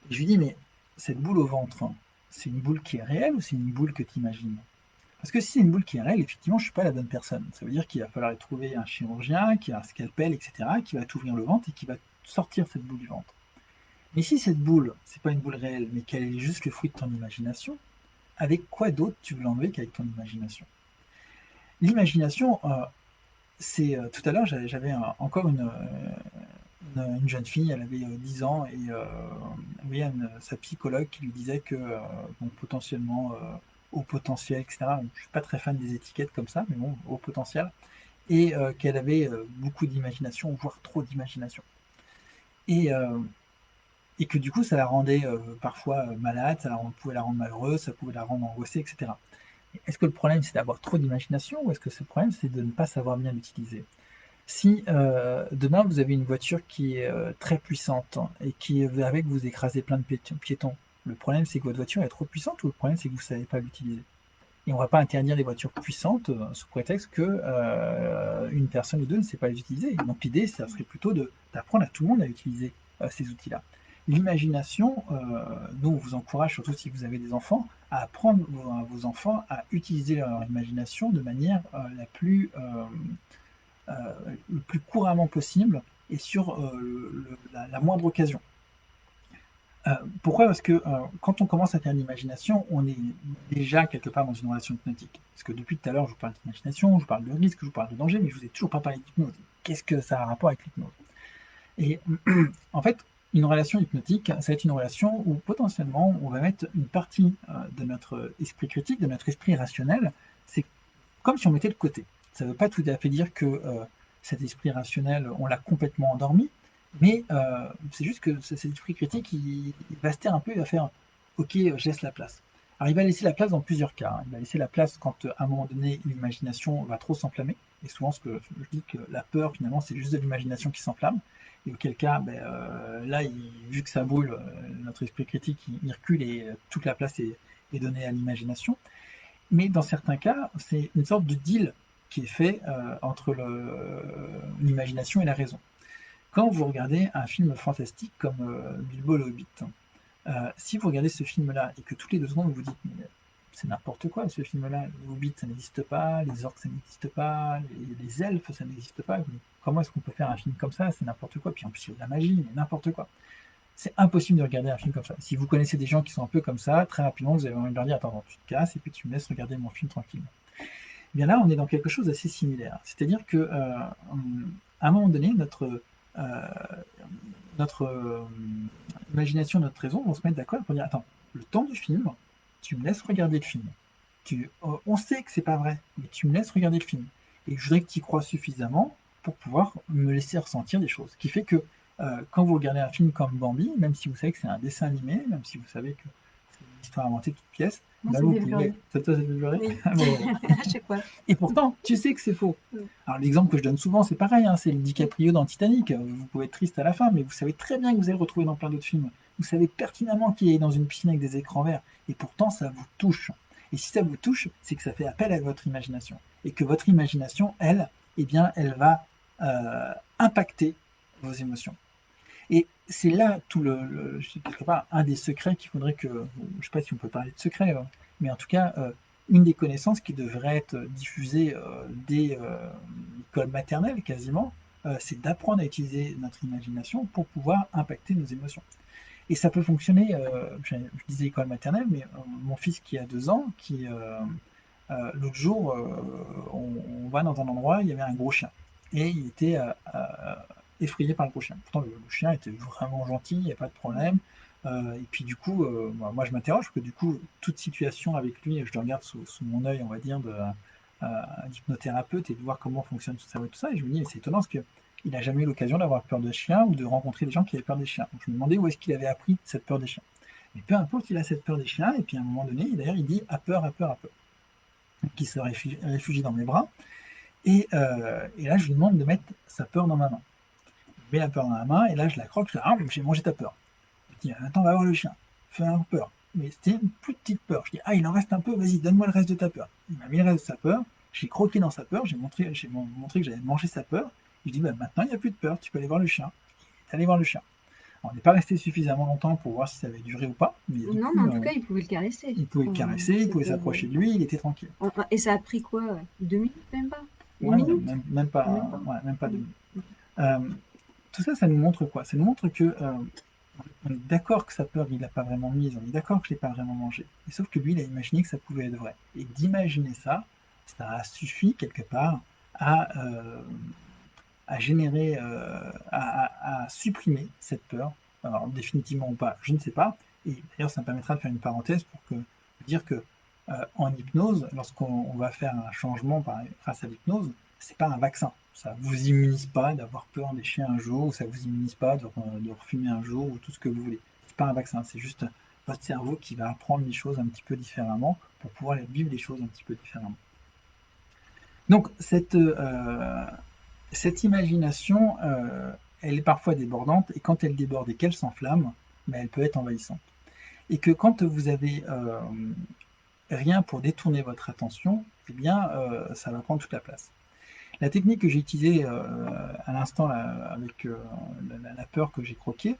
Et je lui dis mais cette boule au ventre, hein, c'est une boule qui est réelle ou c'est une boule que tu imagines? Parce que si c'est une boule qui est réelle, effectivement, je suis pas la bonne personne. Ça veut dire qu'il va falloir trouver un chirurgien qui a un scalpel, etc., qui va t'ouvrir le ventre et qui va sortir cette boule du ventre. Mais si cette boule, c'est pas une boule réelle, mais qu'elle est juste le fruit de ton imagination, avec quoi d'autre tu veux l'enlever qu'avec ton imagination? L'imagination, tout à l'heure, j'avais encore une jeune fille, elle avait 10 ans, et oui, sa psychologue qui lui disait que, bon, potentiellement, au potentiel, etc. Donc, je suis pas très fan des étiquettes comme ça, mais bon, au potentiel, et qu'elle avait beaucoup d'imagination, voire trop d'imagination. Et, et que du coup, ça la rendait parfois malade, pouvait la rendre malheureuse, ça pouvait la rendre angoissée, etc. Est-ce que le problème, c'est d'avoir trop d'imagination, ou est-ce que le problème, c'est de ne pas savoir bien l'utiliser? Si demain vous avez une voiture qui est très puissante, hein, et qui va avec vous écraser plein de piétons, le problème c'est que votre voiture est trop puissante, ou le problème c'est que vous ne savez pas l'utiliser? Et on ne va pas interdire les voitures puissantes sous prétexte que une personne ou deux ne sait pas les utiliser. Donc l'idée, ça serait plutôt d'apprendre à tout le monde à utiliser ces outils-là. L'imagination, nous on vous encourage, surtout si vous avez des enfants, à apprendre vos enfants à utiliser leur imagination de manière euh, le plus couramment possible et sur la moindre occasion. Pourquoi? Parce que quand on commence à faire de l'imagination, on est déjà quelque part dans une relation hypnotique. Parce que depuis tout à l'heure, je vous parle d'imagination, je vous parle de risque, je vous parle de danger, mais je vous ai toujours pas parlé d'hypnose. Qu'est-ce que ça a un rapport avec l'hypnose? Et en fait, une relation hypnotique, ça va être une relation où potentiellement on va mettre une partie de notre esprit critique, de notre esprit rationnel. C'est comme si on mettait de côté. Ça ne veut pas tout à fait dire que cet esprit rationnel, on l'a complètement endormi, mais c'est juste que cet esprit critique, il va se taire un peu, il va faire OK, je laisse la place. Alors il va laisser la place dans plusieurs cas, hein. Il va laisser la place quand à un moment donné l'imagination va trop s'enflammer. Et souvent ce que je dis que la peur finalement c'est juste de l'imagination qui s'enflamme. Et auquel cas, ben, là, vu que ça brûle, notre esprit critique il recule et toute la place est donnée à l'imagination. Mais dans certains cas, c'est une sorte de deal qui est fait entre l'imagination et la raison. Quand vous regardez un film fantastique comme Bilbo le Hobbit, si vous regardez ce film-là et que toutes les 2 secondes vous vous dites mais c'est n'importe quoi ce film-là, le Hobbit ça n'existe pas, les orques ça n'existe pas, les elfes ça n'existe pas, comment est-ce qu'on peut faire un film comme ça, c'est n'importe quoi, puis en plus il y a de la magie, mais n'importe quoi. C'est impossible de regarder un film comme ça. Si vous connaissez des gens qui sont un peu comme ça, très rapidement, vous avez envie de leur dire attends, tu te casses et puis tu me laisses regarder mon film tranquillement. Eh bien là, on est dans quelque chose d'assez similaire. C'est-à-dire que à un moment donné, euh, notre imagination, notre raison vont se mettre d'accord pour dire attends, le temps du film, tu me laisses regarder le film. On sait que c'est pas vrai, mais tu me laisses regarder le film. Et je voudrais que tu y crois suffisamment pour pouvoir me laisser ressentir des choses. Ce qui fait que quand vous regardez un film comme Bambi, même si vous savez que c'est un dessin animé, même si vous savez que c'est une histoire inventée de toutes pièces, Moi, bah ça me vous fait pouvez. pleurer. Ça fait pleurer. Oui, Ah, bon, voilà. à chaque fois. Et pourtant, tu sais que c'est faux. Mm. Alors l'exemple que je donne souvent, c'est pareil, hein, c'est le DiCaprio dans Titanic. Vous pouvez être triste à la fin, mais vous savez très bien que vous allez le retrouver dans plein d'autres films. Vous savez pertinemment qu'il est dans une piscine avec des écrans verts, et pourtant ça vous touche. Et si ça vous touche, c'est que ça fait appel à votre imagination. Et que votre imagination, elle, eh bien, elle va impacter vos émotions. Et c'est là tout quelque part, un des secrets qu'il faudrait que, je ne sais pas si on peut parler de secret, mais en tout cas, une des connaissances qui devrait être diffusée dès l'école maternelle quasiment, c'est d'apprendre à utiliser notre imagination pour pouvoir impacter nos émotions. Et ça peut fonctionner, je disais école maternelle, mais mon fils qui a 2 ans, l'autre jour, on va dans un endroit, il y avait un gros chien. Et il était effrayé par le gros chien. Pourtant, le chien était vraiment gentil, il n'y a pas de problème. Et puis du coup, moi je m'interroge, parce que du coup, toute situation avec lui, je le regarde sous mon œil, on va dire, d'hypnothérapeute et de voir comment fonctionne tout ça et tout ça. Et je me dis, mais c'est étonnant parce que il n'a jamais eu l'occasion d'avoir peur de chiens ou de rencontrer des gens qui avaient peur des chiens. Donc je me demandais où est-ce qu'il avait appris cette peur des chiens. Mais peu importe, il a cette peur des chiens, et puis à un moment donné, d'ailleurs, il dit à peur, à peur, à peur, qui se réfugie dans mes bras. Et là, je lui demande de mettre sa peur dans ma main. Je mets la peur dans ma main, et là, je la croque, je dis ah, j'ai mangé ta peur. Je dis attends, va voir le chien, fais un peur. Mais c'était une plus petite peur. Je dis ah, il en reste un peu, vas-y, donne-moi le reste de ta peur. Il m'a mis le reste de sa peur, j'ai croqué dans sa peur, j'ai montré que j'avais mangé sa peur. Je dis bah, maintenant, il n'y a plus de peur, tu peux aller voir le chien. Il est allé voir le chien. On n'est pas resté suffisamment longtemps pour voir si ça avait duré ou pas, mais du Non, coup, mais en tout cas, il pouvait le caresser. il pouvait le Enfin, caresser, il pouvait c'était... s'approcher de lui, il était tranquille. Et ça a pris quoi? 2 minutes, même pas? Une Ouais, minute? même Même pas, pas. ouais, même pas Mm. 2 minutes. Euh, Tout ça, ça nous montre quoi? Ça nous montre que on est d'accord que sa peur, il l'a pas vraiment mise, on est d'accord que je l'ai pas vraiment mangé. Et sauf que lui, il a imaginé que ça pouvait être vrai. Et d'imaginer ça, ça a suffi quelque part à générer, à supprimer cette peur. Alors définitivement ou pas, je ne sais pas. Et d'ailleurs, ça me permettra de faire une parenthèse pour dire que en hypnose, lorsqu'on va faire un changement grâce à l'hypnose, c'est pas un vaccin. Ça vous immunise pas d'avoir peur des chiens un jour, ou ça vous immunise pas de refumer un jour, ou tout ce que vous voulez. C'est pas un vaccin, c'est juste votre cerveau qui va apprendre les choses un petit peu différemment pour pouvoir vivre les choses un petit peu différemment. Donc cette imagination, elle est parfois débordante, et quand elle déborde et qu'elle s'enflamme, ben, elle peut être envahissante. Et que quand vous avez rien pour détourner votre attention, eh bien, ça va prendre toute la place. La technique que j'ai utilisée à l'instant avec la peur que j'ai croquée,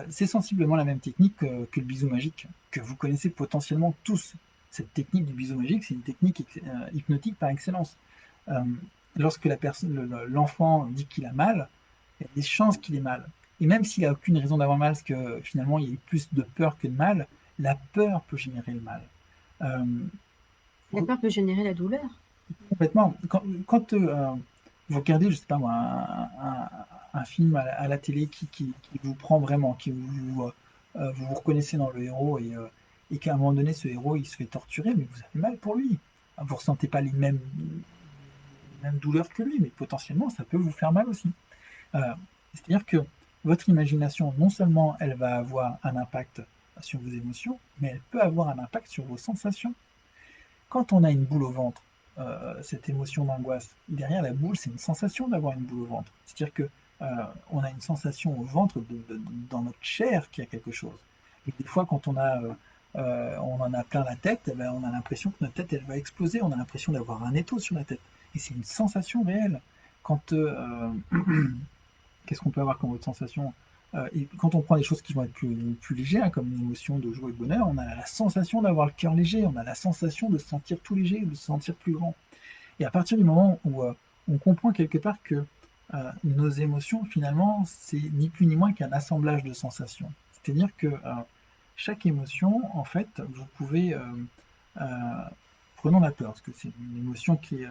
c'est sensiblement la même technique que le bisou magique, que vous connaissez potentiellement tous. Cette technique du bisou magique, c'est une technique hypnotique par excellence. Euh, Lorsque l'enfant dit qu'il a mal, il y a des chances qu'il ait mal. Et même s'il n'a aucune raison d'avoir mal, parce que finalement il y a eu plus de peur que de mal, la peur peut générer le mal. Euh, La peur peut générer la douleur. Complètement. Quand vous regardez, je sais pas moi, un film à la télé qui vous prend vraiment, vous vous reconnaissez dans le héros et qu'à un moment donné, ce héros, il se fait torturer, mais vous avez mal pour lui. Vous ressentez pas les mêmes douleurs que lui, mais potentiellement, ça peut vous faire mal aussi. Euh, C'est-à-dire que votre imagination, non seulement elle va avoir un impact sur vos émotions, mais elle peut avoir un impact sur vos sensations. Quand on a une boule au ventre, cette émotion d'angoisse, derrière la boule, c'est une sensation d'avoir une boule au ventre. C'est-à-dire que on a une sensation au ventre, dans notre chair, qu'il y a quelque chose. Et des fois, quand on en a plein la tête, eh ben, on a l'impression que notre tête, elle va exploser. On a l'impression d'avoir un étau sur la tête. Et c'est une sensation réelle. Quand Qu'est-ce qu'on peut avoir comme autre sensation? Et quand on prend des choses qui vont être plus légères, hein, comme une émotion de joie et de bonheur, on a la sensation d'avoir le cœur léger, on a la sensation de se sentir tout léger, de se sentir plus grand. Et à partir du moment où on comprend quelque part que nos émotions, finalement, c'est ni plus ni moins qu'un assemblage de sensations. C'est-à-dire que chaque émotion, en fait, vous pouvez, euh, prenons la peur, parce que c'est une émotion qui est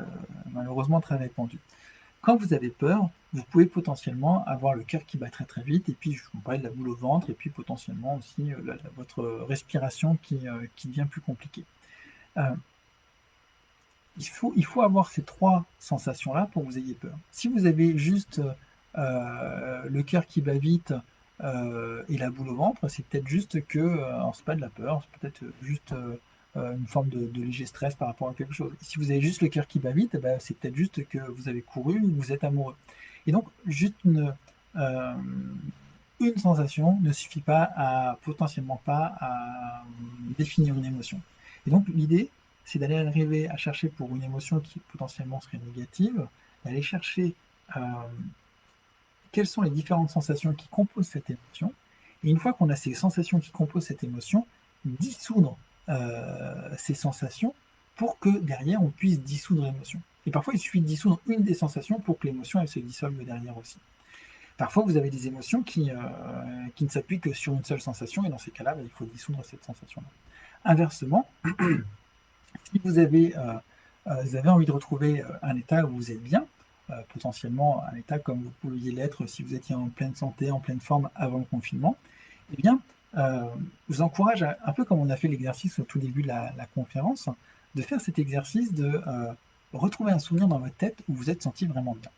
malheureusement très répandue. Quand vous avez peur, vous pouvez potentiellement avoir le cœur qui bat très très vite, et puis je vous parlais de la boule au ventre, et puis potentiellement aussi votre respiration qui devient plus compliquée. Euh, il faut avoir ces trois sensations-là pour que vous ayez peur. Si vous avez juste le cœur qui bat vite et la boule au ventre, c'est peut-être juste que, alors c'est pas de la peur, c'est peut-être juste une forme de léger stress par rapport à quelque chose. Et si vous avez juste le cœur qui bat vite, eh ben, c'est peut-être juste que vous avez couru ou que vous êtes amoureux. Et donc, juste euh, une sensation ne suffit pas potentiellement pas à définir une émotion. Et donc, l'idée, c'est d'aller arriver à chercher pour une émotion qui potentiellement serait négative, d'aller chercher euh, quelles sont les différentes sensations qui composent cette émotion. Et une fois qu'on a ces sensations qui composent cette émotion, dissoudre ces sensations pour que derrière on puisse dissoudre l'émotion. Et parfois il suffit de dissoudre une des sensations pour que l'émotion elle se dissolve derrière aussi. Parfois vous avez des émotions qui ne s'appuient que sur une seule sensation, et dans ces cas-là, il faut dissoudre cette sensation-là. Inversement, si vous avez envie de retrouver un état où vous êtes bien, potentiellement un état comme vous pouviez l'être si vous étiez en pleine santé, en pleine forme avant le confinement, eh bien, je vous encourage, un peu comme on a fait l'exercice au tout début de la conférence, de faire cet exercice de retrouver un souvenir dans votre tête où vous êtes senti vraiment bien.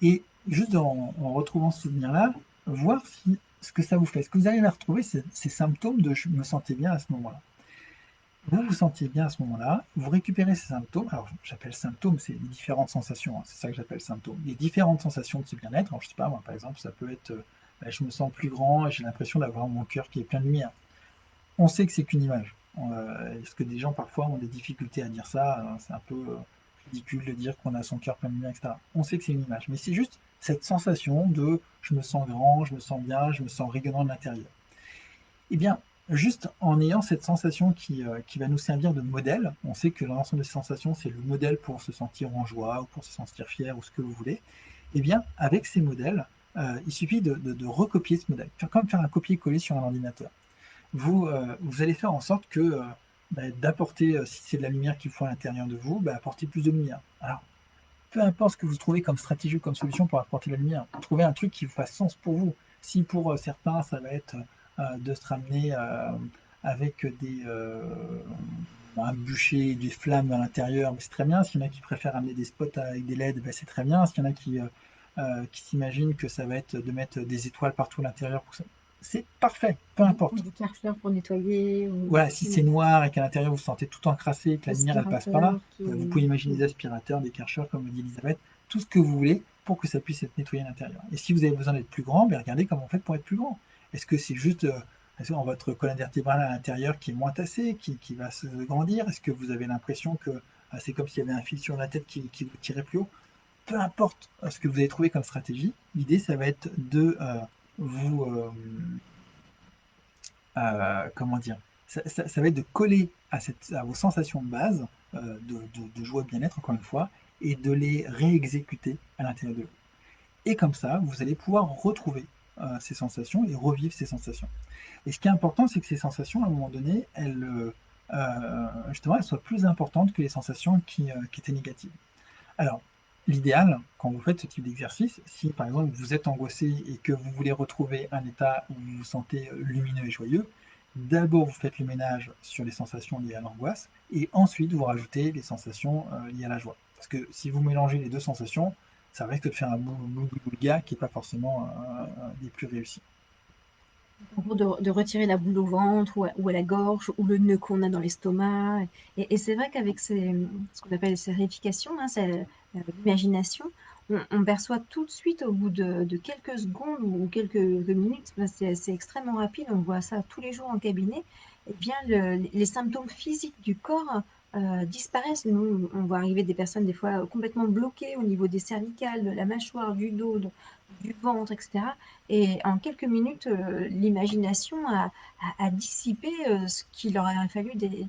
Et juste en retrouvant ce souvenir-là, voir ce que ça vous fait. Est-ce que vous arrivez à retrouver ces symptômes de je me sentais bien à ce moment-là? Vous vous sentiez bien à ce moment-là, vous récupérez ces symptômes. Alors, j'appelle symptômes, c'est les différentes sensations, hein, c'est ça que j'appelle symptômes. Les différentes sensations de ce bien-être. Alors, je sais pas, moi, par exemple, ça peut être je me sens plus grand et j'ai l'impression d'avoir mon cœur qui est plein de lumière. On sait que c'est qu'une image. Parce que des gens, parfois, ont des difficultés à dire ça. C'est un peu ridicule de dire qu'on a son cœur plein de lumière, etc. On sait que c'est une image. Mais c'est juste cette sensation de je me sens grand, je me sens bien, je me sens rayonnant de l'intérieur. Eh bien, juste en ayant cette sensation qui va nous servir de modèle, on sait que l'ensemble des sensations, c'est le modèle pour se sentir en joie ou pour se sentir fier ou ce que vous voulez. Eh bien, avec ces modèles, il suffit de recopier ce modèle, comme faire un copier-coller sur un ordinateur. Vous allez faire en sorte que d'apporter, si c'est de la lumière qu'il faut à l'intérieur de vous, apporter plus de lumière. Alors, peu importe ce que vous trouvez comme stratégie ou comme solution pour apporter la lumière, trouvez un truc qui fasse sens pour vous. Si pour certains, ça va être de se ramener avec un bûcher et des flammes à l'intérieur, c'est très bien. S'il y en a qui préfèrent amener des spots avec des LED, ben c'est très bien. S'il y en a qui s'imaginent que ça va être de mettre des étoiles partout à l'intérieur, c'est parfait, peu Ou importe. du clair pour nettoyer, ou Voilà, si c'est noir et qu'à l'intérieur vous vous sentez tout encrassé et que la lumière elle passe pas, l'aspirateur vous pouvez imaginer des aspirateurs, des Karcher, comme dit Elisabeth, tout ce que vous voulez pour que ça puisse être nettoyé à l'intérieur. Et si vous avez besoin d'être plus grand, ben regardez comment vous faites pour être plus grand. Est-ce que c'est juste votre colonne vertébrale à l'intérieur qui est moins tassée, qui va se grandir? Est-ce que vous avez l'impression que c'est comme s'il y avait un fil sur la tête qui vous tirait plus haut? Peu importe ce que vous avez trouvé comme stratégie, l'idée ça va être de vous comment dire, ça va être de coller à vos sensations de base, de joie et bien-être, encore une fois, et de les réexécuter à l'intérieur de vous. Et comme ça, vous allez pouvoir retrouver ces sensations et revivre ces sensations. Et ce qui est important, c'est que ces sensations, à un moment donné, justement, elles soient plus importantes que les sensations qui étaient négatives. Alors, l'idéal, quand vous faites ce type d'exercice, si par exemple vous êtes angoissé et que vous voulez retrouver un état où vous vous sentez lumineux et joyeux, d'abord vous faites le ménage sur les sensations liées à l'angoisse et ensuite vous rajoutez les sensations liées à la joie. Parce que si vous mélangez les deux sensations, ça risque de faire un boulga qui n'est pas forcément des plus réussis. en gros, de retirer la boule au ventre ou à la gorge ou le nœud qu'on a dans l'estomac. Et c'est vrai qu'avec ce qu'on appelle ces réifications, hein, l'imagination, on perçoit tout de suite au bout de quelques secondes ou quelques minutes, ben c'est extrêmement rapide, on voit ça tous les jours en cabinet, et bien les symptômes physiques du corps disparaissent. Nous, on voit arriver des personnes des fois complètement bloquées au niveau des cervicales, de la mâchoire, du dos, du ventre, etc. Et en quelques minutes, l'imagination a dissipé ce qu'il aurait fallu des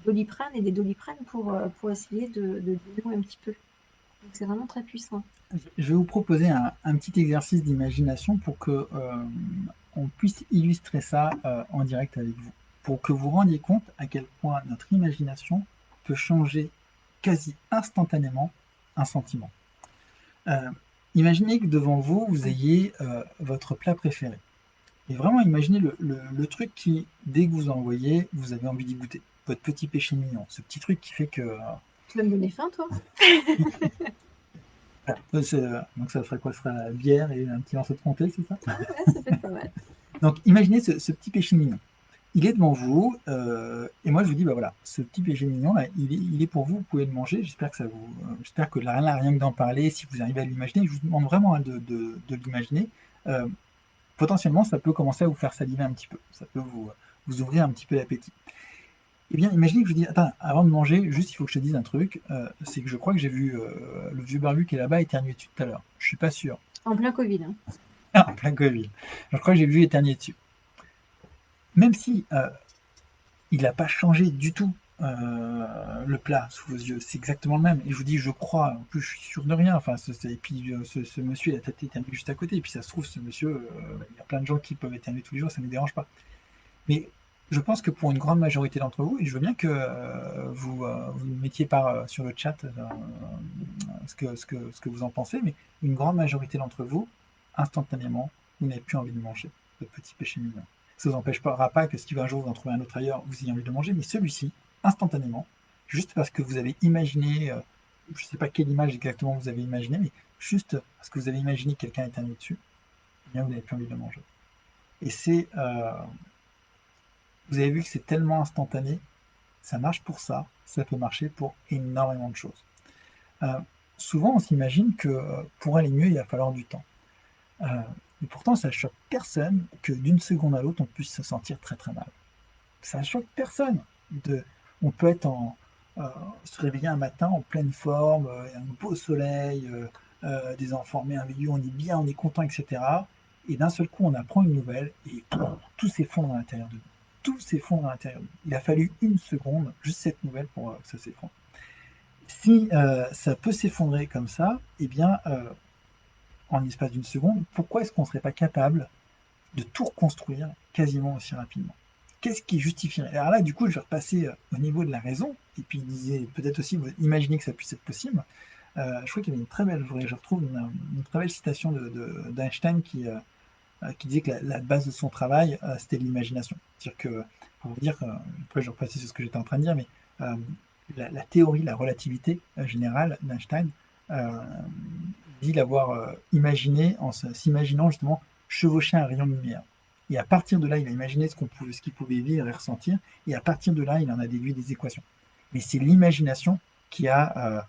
doliprane et des doliprane pour essayer de dénouer un petit peu. Donc c'est vraiment très puissant. Je vais vous proposer un petit exercice d'imagination pour que on puisse illustrer ça en direct avec vous, pour que vous rendiez compte à quel point notre imagination peut changer quasi instantanément un sentiment. Euh, Imaginez que devant vous, vous ayez votre plat préféré. Et vraiment, imaginez le truc qui, dès que vous en voyez, vous avez envie d'y goûter. Votre petit péché mignon, ce petit truc qui fait que Tu vas me donner faim, toi? donc ça ferait quoi? Ça ferait la bière et un petit morceau de comté, c'est ça? Ouais, ça peut être pas mal. Donc imaginez ce petit péché mignon. Il est devant vous, et moi je vous dis, bah voilà, ce petit péché mignon là, il est pour vous, vous pouvez le manger. J'espère que là, rien que d'en parler, si vous arrivez à l'imaginer, je vous demande vraiment hein, de l'imaginer. Euh, Potentiellement, ça peut commencer à vous faire saliver un petit peu, ça peut vous ouvrir un petit peu l'appétit. Eh bien, imaginez que je vous dis, attends, avant de manger, juste il faut que je te dise un truc, c'est que je crois que j'ai vu le vieux barbu qui est là-bas éternuer dessus tout à l'heure. Je suis pas sûr. En plein Covid, hein. Ah, en plein Covid. Je crois que j'ai vu éternuer dessus. Même si il n'a pas changé du tout le plat sous vos yeux, c'est exactement le même. Et je vous dis, je crois, en plus je suis sûr de rien. Enfin, et puis ce monsieur, il a peut-être éternué juste à côté. Et puis ça se trouve, ce monsieur, il y a plein de gens qui peuvent éternuer tous les jours, ça ne me dérange pas. Mais je pense que pour une grande majorité d'entre vous, et je veux bien que vous mettiez sur le chat ce que vous en pensez, mais une grande majorité d'entre vous, instantanément, vous n'avez plus envie de manger votre petit péché mignon. Ça ne vous empêchera pas que si un jour vous en trouvez un autre ailleurs, vous ayez envie de le manger, mais celui-ci, instantanément, juste parce que vous avez imaginé, je ne sais pas quelle image exactement vous avez imaginé, mais juste parce que vous avez imaginé que quelqu'un est un dessus, eh bien vous n'avez plus envie de le manger. Et vous avez vu que c'est tellement instantané, ça marche pour ça peut marcher pour énormément de choses. Euh, Souvent, on s'imagine que pour aller mieux, il va falloir du temps. Euh, et pourtant, ça choque personne que d'une seconde à l'autre, on puisse se sentir très très mal. Ça choque personne. De, on peut être euh, se réveiller un matin en pleine forme, un beau soleil, des enfants merveilleux, on est bien, on est content, etc. Et d'un seul coup, on apprend une nouvelle et tout s'effondre à l'intérieur de nous. Tout s'effondre à l'intérieur de nous. Il a fallu une seconde, juste cette nouvelle, pour que ça s'effondre. Si ça peut s'effondrer comme ça, eh bien, en l'espace d'une seconde, pourquoi est-ce qu'on ne serait pas capable de tout reconstruire quasiment aussi rapidement? Qu'est-ce qui justifierait? Alors là, du coup, je vais repasser au niveau de la raison, et puis peut-être aussi imaginer que ça puisse être possible. Je crois qu'il y avait une très belle, je retrouve une très belle citation d'Einstein qui disait que la base de son travail, c'était l'imagination. C'est-à-dire que, pour vous dire, après je repasse sur ce que j'étais en train de dire, mais euh, la théorie de la relativité générale d'Einstein euh, dit l'avoir imaginé en s'imaginant justement chevaucher un rayon de lumière. Et à partir de là, il a imaginé ce qu'il pouvait vivre et ressentir, et à partir de là, il en a déduit des équations. Mais c'est l'imagination qui a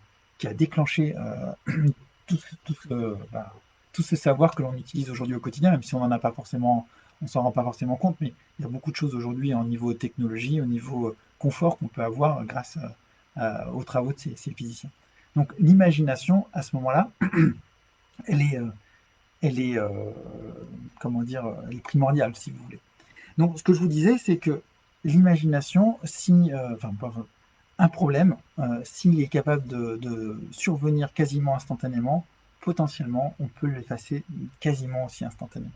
déclenché tout, tout bah, tout ce savoir que l'on utilise aujourd'hui au quotidien, même si on n'en a pas forcément, on s'en rend pas forcément compte, mais il y a beaucoup de choses aujourd'hui au niveau technologie, au niveau confort qu'on peut avoir grâce aux travaux de ces physiciens. Donc l'imagination, à ce moment-là, elle est, elle est comment dire, elle est primordiale, si vous voulez. Donc ce que je vous disais, c'est que l'imagination, si, un problème, s'il est capable de survenir quasiment instantanément, potentiellement, on peut l'effacer quasiment aussi instantanément.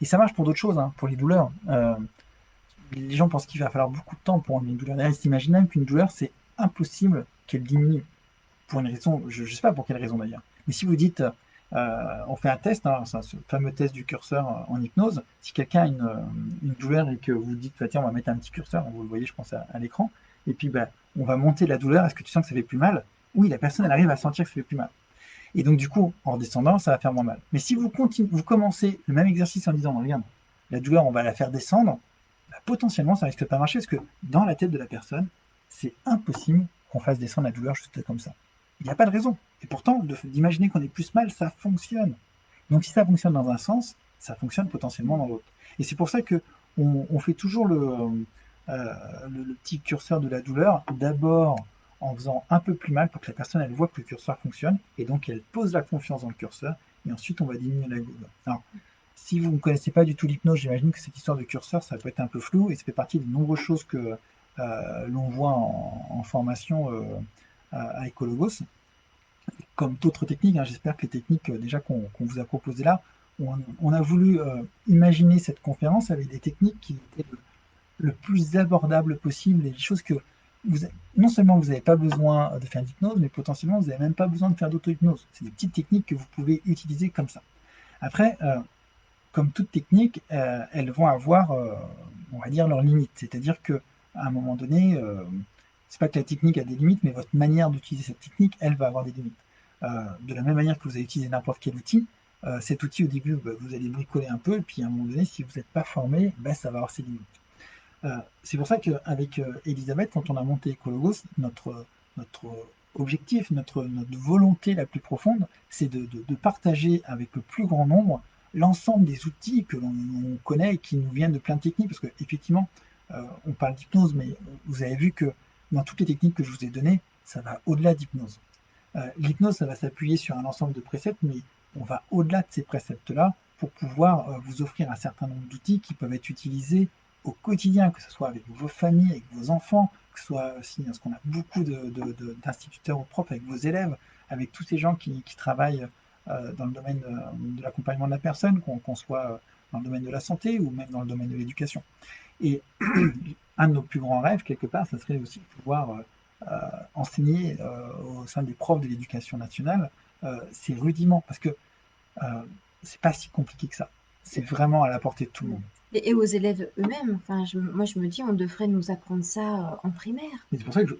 Et ça marche pour d'autres choses, hein, pour les douleurs. Les gens pensent qu'il va falloir beaucoup de temps pour enlever une douleur. D'ailleurs, ils s'imaginent même qu'une douleur, c'est impossible qu'elle diminue. Pour une raison, je ne sais pas pour quelle raison d'ailleurs. Mais si vous dites, on fait un test, hein, ce fameux test du curseur en hypnose, si quelqu'un a une douleur et que vous dites, bah, tiens, on va mettre un petit curseur, vous le voyez, je pense, à l'écran, et puis bah, on va monter la douleur, est-ce que tu sens que ça fait plus mal? Oui, la personne, elle arrive à sentir que ça fait plus mal. Et donc, du coup, en redescendant, ça va faire moins mal. Mais si vous commencez le même exercice en disant, regarde, la douleur, on va la faire descendre, bah, potentiellement, ça risque de pas marcher parce que dans la tête de la personne, c'est impossible qu'on fasse descendre la douleur juste comme ça. Il n'y a pas de raison. Et pourtant, d'imaginer qu'on ait plus mal, ça fonctionne. Donc, si ça fonctionne dans un sens, ça fonctionne potentiellement dans l'autre. Et c'est pour ça que on fait toujours le petit curseur de la douleur, d'abord en faisant un peu plus mal pour que la personne elle voit que le curseur fonctionne et donc elle pose la confiance dans le curseur et ensuite on va diminuer la douleur. Alors, si vous ne connaissez pas du tout l'hypnose, j'imagine que cette histoire de curseur ça peut être un peu flou et ça fait partie des nombreuses choses que l'on voit en formation à Ecologos, comme d'autres techniques. Hein, j'espère que les techniques déjà qu'on vous a proposées là, on a voulu imaginer cette conférence avec des techniques qui étaient le plus abordable possible et des choses que vous, non seulement vous n'avez pas besoin de faire d'hypnose, mais potentiellement vous n'avez même pas besoin de faire d'auto-hypnose. C'est des petites techniques que vous pouvez utiliser comme ça. Après, comme toute technique, elles vont avoir, on va dire, leurs limites. C'est-à-dire que à un moment donné, c'est pas que la technique a des limites, mais votre manière d'utiliser cette technique, elle va avoir des limites. De la même manière que vous allez utiliser n'importe quel outil, cet outil au début, bah, vous allez bricoler un peu, et puis à un moment donné, si vous n'êtes pas formé, bah, ça va avoir ses limites. C'est pour ça qu'avec Elisabeth, quand on a monté Ecologos, notre objectif, notre volonté la plus profonde, c'est de partager avec le plus grand nombre l'ensemble des outils que l'on connaît et qui nous viennent de plein de techniques. Parce qu'effectivement, on parle d'hypnose, mais vous avez vu que dans toutes les techniques que je vous ai données, ça va au-delà d'hypnose. L'hypnose, ça va s'appuyer sur un ensemble de préceptes, mais on va au-delà de ces préceptes-là pour pouvoir vous offrir un certain nombre d'outils qui peuvent être utilisés au quotidien, que ce soit avec vos familles, avec vos enfants, que ce soit aussi, parce qu'on a beaucoup d'instituteurs au propre avec vos élèves, avec tous ces gens qui travaillent dans le domaine de l'accompagnement de la personne, qu'on soit dans le domaine de la santé ou même dans le domaine de l'éducation. Et un de nos plus grands rêves, quelque part, ça serait aussi de pouvoir enseigner au sein des profs de l'éducation nationale ces rudiments, parce que euh, c'est pas si compliqué que ça. C'est vraiment à la portée de tout le monde. Et aux élèves eux-mêmes. Enfin, moi, je me dis, on devrait nous apprendre ça en primaire. Et c'est pour ça que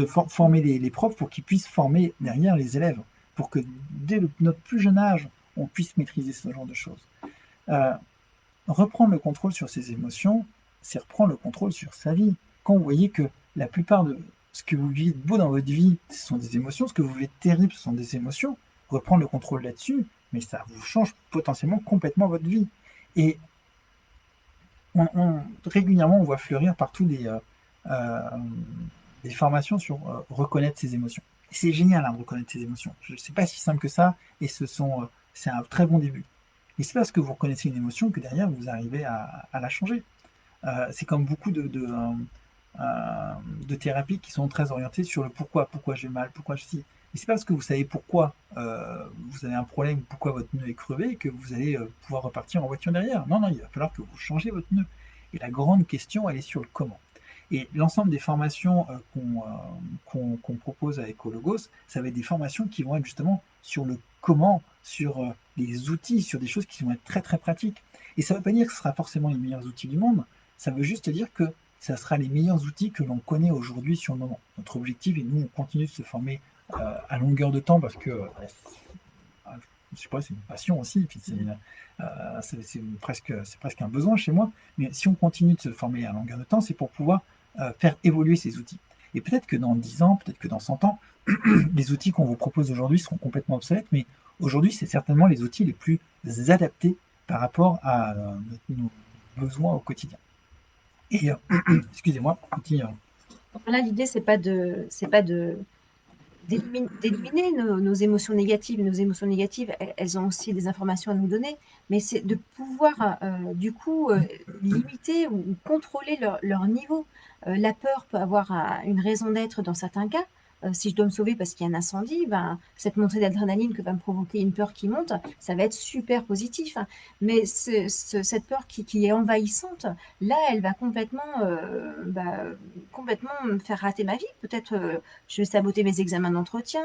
former les profs pour qu'ils puissent former derrière les élèves, pour que dès notre plus jeune âge, on puisse maîtriser ce genre de choses. Euh, Reprendre le contrôle sur ses émotions, c'est reprendre le contrôle sur sa vie. Quand vous voyez que la plupart de ce que vous vivez de beau dans votre vie, ce sont des émotions, ce que vous vivez de terrible, ce sont des émotions, reprendre le contrôle là-dessus, mais ça vous change potentiellement complètement votre vie. Et régulièrement, on voit fleurir partout euh, des formations sur reconnaître ses émotions. C'est génial hein, de reconnaître ses émotions. C'est pas si simple que ça, et c'est un très bon début. Et c'est parce que vous reconnaissez une émotion que derrière vous arrivez à la changer. C'est comme beaucoup de thérapies qui sont très orientées sur le pourquoi. Pourquoi j'ai mal, pourquoi je suis. Et c'est pas parce que vous savez pourquoi vous avez un problème, pourquoi votre pneu est crevé, que vous allez pouvoir repartir en voiture derrière. Non, non, il va falloir que vous changez votre pneu. Et la grande question, elle est sur le comment. Et l'ensemble des formations qu'on propose avec Hologos, ça va être des formations qui vont être justement sur le comment, sur les outils, sur des choses qui vont être très très pratiques. Et ça ne veut pas dire que ce sera forcément les meilleurs outils du monde, ça veut juste dire que ça sera les meilleurs outils que l'on connaît aujourd'hui sur le moment. Notre objectif, et nous on continue de se former à longueur de temps parce que je sais pas, c'est une passion aussi, puis c'est presque un besoin chez moi. Mais si on continue de se former à longueur de temps, c'est pour pouvoir faire évoluer ces outils. Et peut-être que dans 10 ans, peut-être que dans 100 ans, les outils qu'on vous propose aujourd'hui seront complètement obsolètes, mais aujourd'hui, c'est certainement les outils les plus adaptés par rapport à nos besoins au quotidien. Et excusez-moi, petit. Là, l'idée, c'est pas d'éliminer nos émotions négatives. Nos émotions négatives, elles ont aussi des informations à nous donner, mais c'est de pouvoir, du coup, limiter ou contrôler leur niveau. La peur peut avoir une raison d'être dans certains cas. Si je dois me sauver parce qu'il y a un incendie, ben, cette montée d'adrénaline que va me provoquer une peur qui monte, ça va être super positif, hein. Mais cette peur qui est envahissante, là, elle va complètement me faire rater ma vie. Peut-être je vais saboter mes examens d'entretien,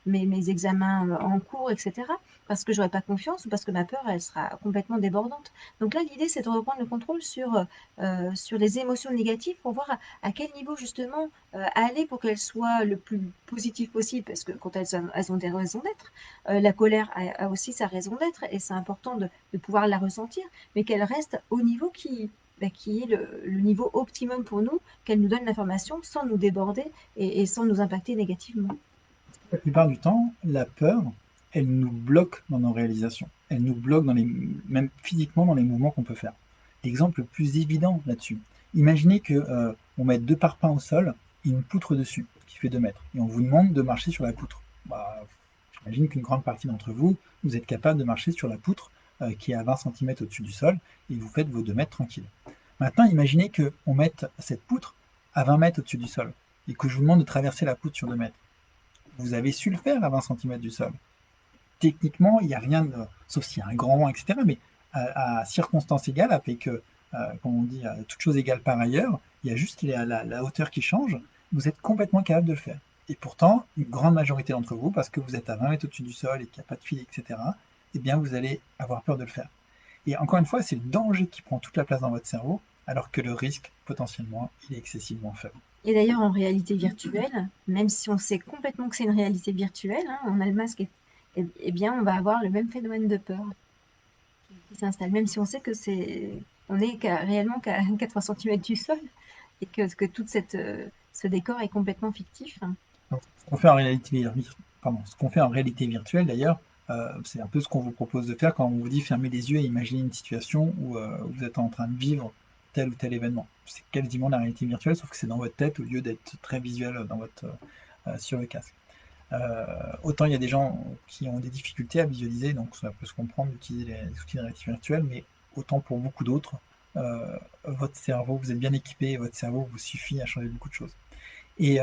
mes examens en cours, etc. Parce que j'aurai pas confiance ou parce que ma peur, elle sera complètement débordante. Donc là, l'idée, c'est de reprendre le contrôle sur les émotions négatives pour voir à quel niveau, justement, aller pour qu'elles soient le plus positif possible. Parce que quand elles ont des raisons d'être, la colère a aussi sa raison d'être et c'est important de pouvoir la ressentir, mais qu'elle reste au niveau qui est le niveau optimum pour nous, qu'elle nous donne l'information sans nous déborder et sans nous impacter négativement. La plupart du temps, la peur, elle nous bloque dans nos réalisations. Elle nous bloque même physiquement dans les mouvements qu'on peut faire. L'exemple le plus évident là-dessus. Imaginez que on mette deux parpaings au sol et une poutre dessus qui fait 2 mètres. Et on vous demande de marcher sur la poutre. Bah, j'imagine qu'une grande partie d'entre vous, vous êtes capable de marcher sur la poutre qui est à 20 centimètres au-dessus du sol et vous faites vos 2 mètres tranquilles. Maintenant, imaginez qu'on mette cette poutre à 20 mètres au-dessus du sol et que je vous demande de traverser la poutre sur 2 mètres. Vous avez su le faire à 20 centimètres du sol. Techniquement, il n'y a rien de, sauf s'il y a un grand vent, etc. Mais à circonstances égales, avec, comme on dit, toute chose égale par ailleurs, il y a juste la hauteur qui change. Vous êtes complètement capable de le faire. Et pourtant, une grande majorité d'entre vous, parce que vous êtes à 20 mètres au-dessus du sol et qu'il n'y a pas de fil, etc., eh bien, vous allez avoir peur de le faire. Et encore une fois, c'est le danger qui prend toute la place dans votre cerveau, alors que le risque, potentiellement, il est excessivement faible. Et d'ailleurs, en réalité virtuelle, même si on sait complètement que c'est une réalité virtuelle, hein, on a le masque, eh bien, on va avoir le même phénomène de peur qui s'installe, même si on sait que on est réellement qu'à 4 centimètres du sol et que ce décor est complètement fictif, hein. Donc, ce qu'on fait en réalité, ce qu'on fait en réalité virtuelle d'ailleurs, c'est un peu ce qu'on vous propose de faire quand on vous dit fermez les yeux et imaginez une situation où vous êtes en train de vivre tel ou tel événement. C'est quasiment la réalité virtuelle, sauf que c'est dans votre tête au lieu d'être très visuel sur le casque. Autant il y a des gens qui ont des difficultés à visualiser, donc ça peut se comprendre d'utiliser les outils de réalité virtuelle, mais autant pour beaucoup d'autres, votre cerveau, vous êtes bien équipé et votre cerveau vous suffit à changer beaucoup de choses. Et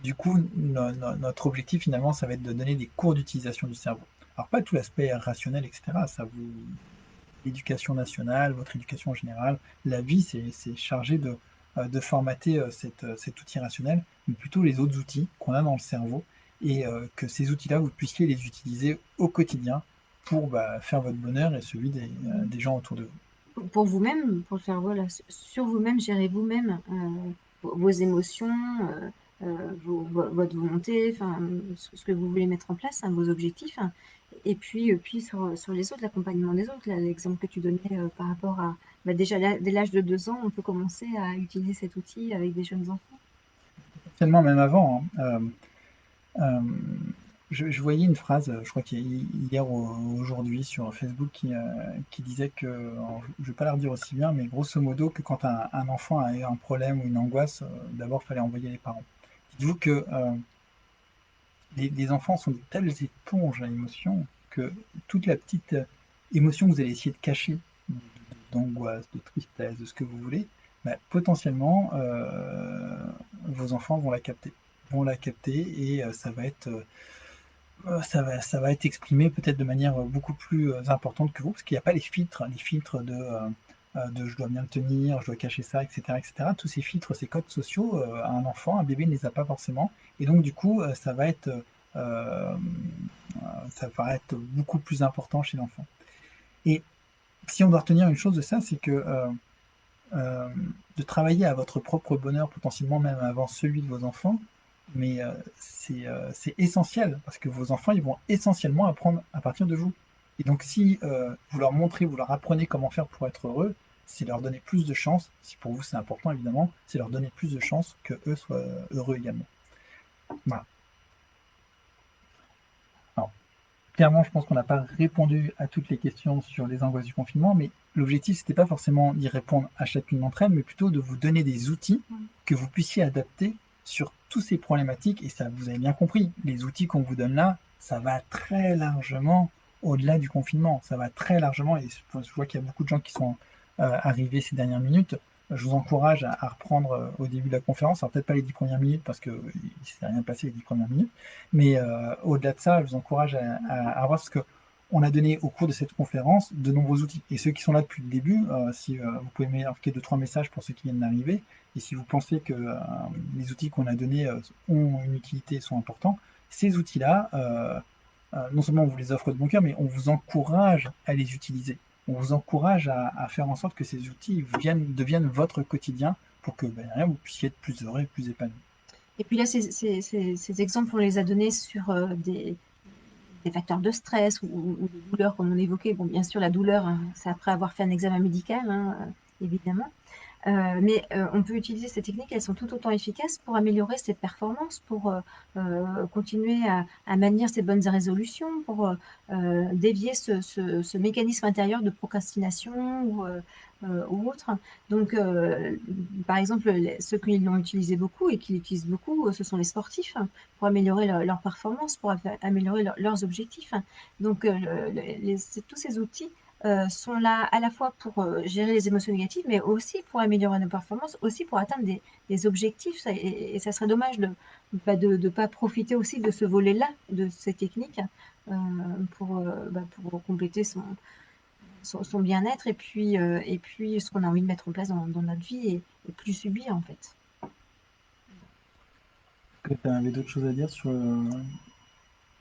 du coup, notre objectif finalement, ça va être de donner des cours d'utilisation du cerveau. Alors pas tout l'aspect rationnel, etc. L'éducation nationale, votre éducation en général, la vie, c'est chargé de formater cet outil rationnel, mais plutôt les autres outils qu'on a dans le cerveau, et que ces outils-là, vous puissiez les utiliser au quotidien pour faire votre bonheur et celui des gens autour de vous. Pour vous-même, pour le faire, voilà, sur vous-même, gérer vous-même vos émotions, votre volonté, enfin, ce que vous voulez mettre en place, hein, vos objectifs, hein. Et puis sur les autres, l'accompagnement des autres, l'exemple que tu donnais par rapport à, bah, déjà dès l'âge de 2 ans, on peut commencer à utiliser cet outil avec des jeunes enfants. Tellement même avant, hein. Euh, je voyais une phrase, je crois qu'hier ou aujourd'hui sur Facebook qui disait que, alors, je ne vais pas la redire aussi bien, mais grosso modo que quand un enfant a eu un problème ou une angoisse, d'abord il fallait envoyer les parents. Dites-vous que les enfants sont de telles éponges à émotions que toute la petite émotion que vous allez essayer de cacher, d'angoisse, de tristesse, de ce que vous voulez, bah, potentiellement vos enfants vont la capter et ça va être ça va être exprimé peut-être de manière beaucoup plus importante que vous, parce qu'il n'y a pas les filtres de je dois bien le tenir, je dois cacher ça, etc., etc. Tous ces filtres, ces codes sociaux, un enfant, un bébé ne les a pas forcément. Et donc, du coup, euh, ça va être beaucoup plus important chez l'enfant. Et si on doit retenir une chose de ça, c'est que euh, de travailler à votre propre bonheur, potentiellement même avant celui de vos enfants, mais c'est essentiel, parce que vos enfants, ils vont essentiellement apprendre à partir de vous. Et donc, si vous leur montrez, vous leur apprenez comment faire pour être heureux, c'est leur donner plus de chances, si pour vous c'est important évidemment, c'est leur donner plus de chances que eux soient heureux également. Voilà. Alors, clairement, je pense qu'on n'a pas répondu à toutes les questions sur les angoisses du confinement, mais l'objectif, c'était pas forcément d'y répondre à chacune d'entre elles, mais plutôt de vous donner des outils que vous puissiez adapter sur toutes ces problématiques. Et ça, vous avez bien compris, les outils qu'on vous donne là, ça va très largement au-delà du confinement. Ça va très largement, et je vois qu'il y a beaucoup de gens qui sont arrivés ces dernières minutes. Je vous encourage à reprendre au début de la conférence, alors peut-être pas les 10 premières minutes parce qu'il ne s'est rien passé les 10 premières minutes, mais au-delà de ça, je vous encourage à voir ce que on a donné au cours de cette conférence de nombreux outils. Et ceux qui sont là depuis le début, si vous pouvez marquer 2-3 messages pour ceux qui viennent d'arriver, et si vous pensez que les outils qu'on a donnés ont une utilité et sont importants, ces outils-là, non seulement on vous les offre de bon cœur, mais on vous encourage à les utiliser. On vous encourage à faire en sorte que ces outils deviennent votre quotidien pour que vous puissiez être plus heureux et plus épanoui. Et puis là, ces exemples, on les a donnés sur des facteurs de stress ou de douleur, comme on évoquait. Bon, bien sûr, la douleur, hein, c'est après avoir fait un examen médical, hein, évidemment. Mais on peut utiliser ces techniques, elles sont tout autant efficaces pour améliorer ses performances, pour continuer à maintenir ses bonnes résolutions, pour dévier ce mécanisme intérieur de procrastination ou autre. Donc, par exemple, ceux qui l'ont utilisé beaucoup et qui l'utilisent beaucoup, ce sont les sportifs, hein, pour améliorer leur performance, pour améliorer leurs objectifs. Donc, tous ces outils sont là à la fois pour gérer les émotions négatives, mais aussi pour améliorer nos performances, aussi pour atteindre des objectifs. Et ça serait dommage de ne pas profiter aussi de ce volet-là, de ces techniques, pour compléter son bien-être et puis ce qu'on a envie de mettre en place dans notre vie et plus subir en fait. Est-ce que tu avais d'autres choses à dire sur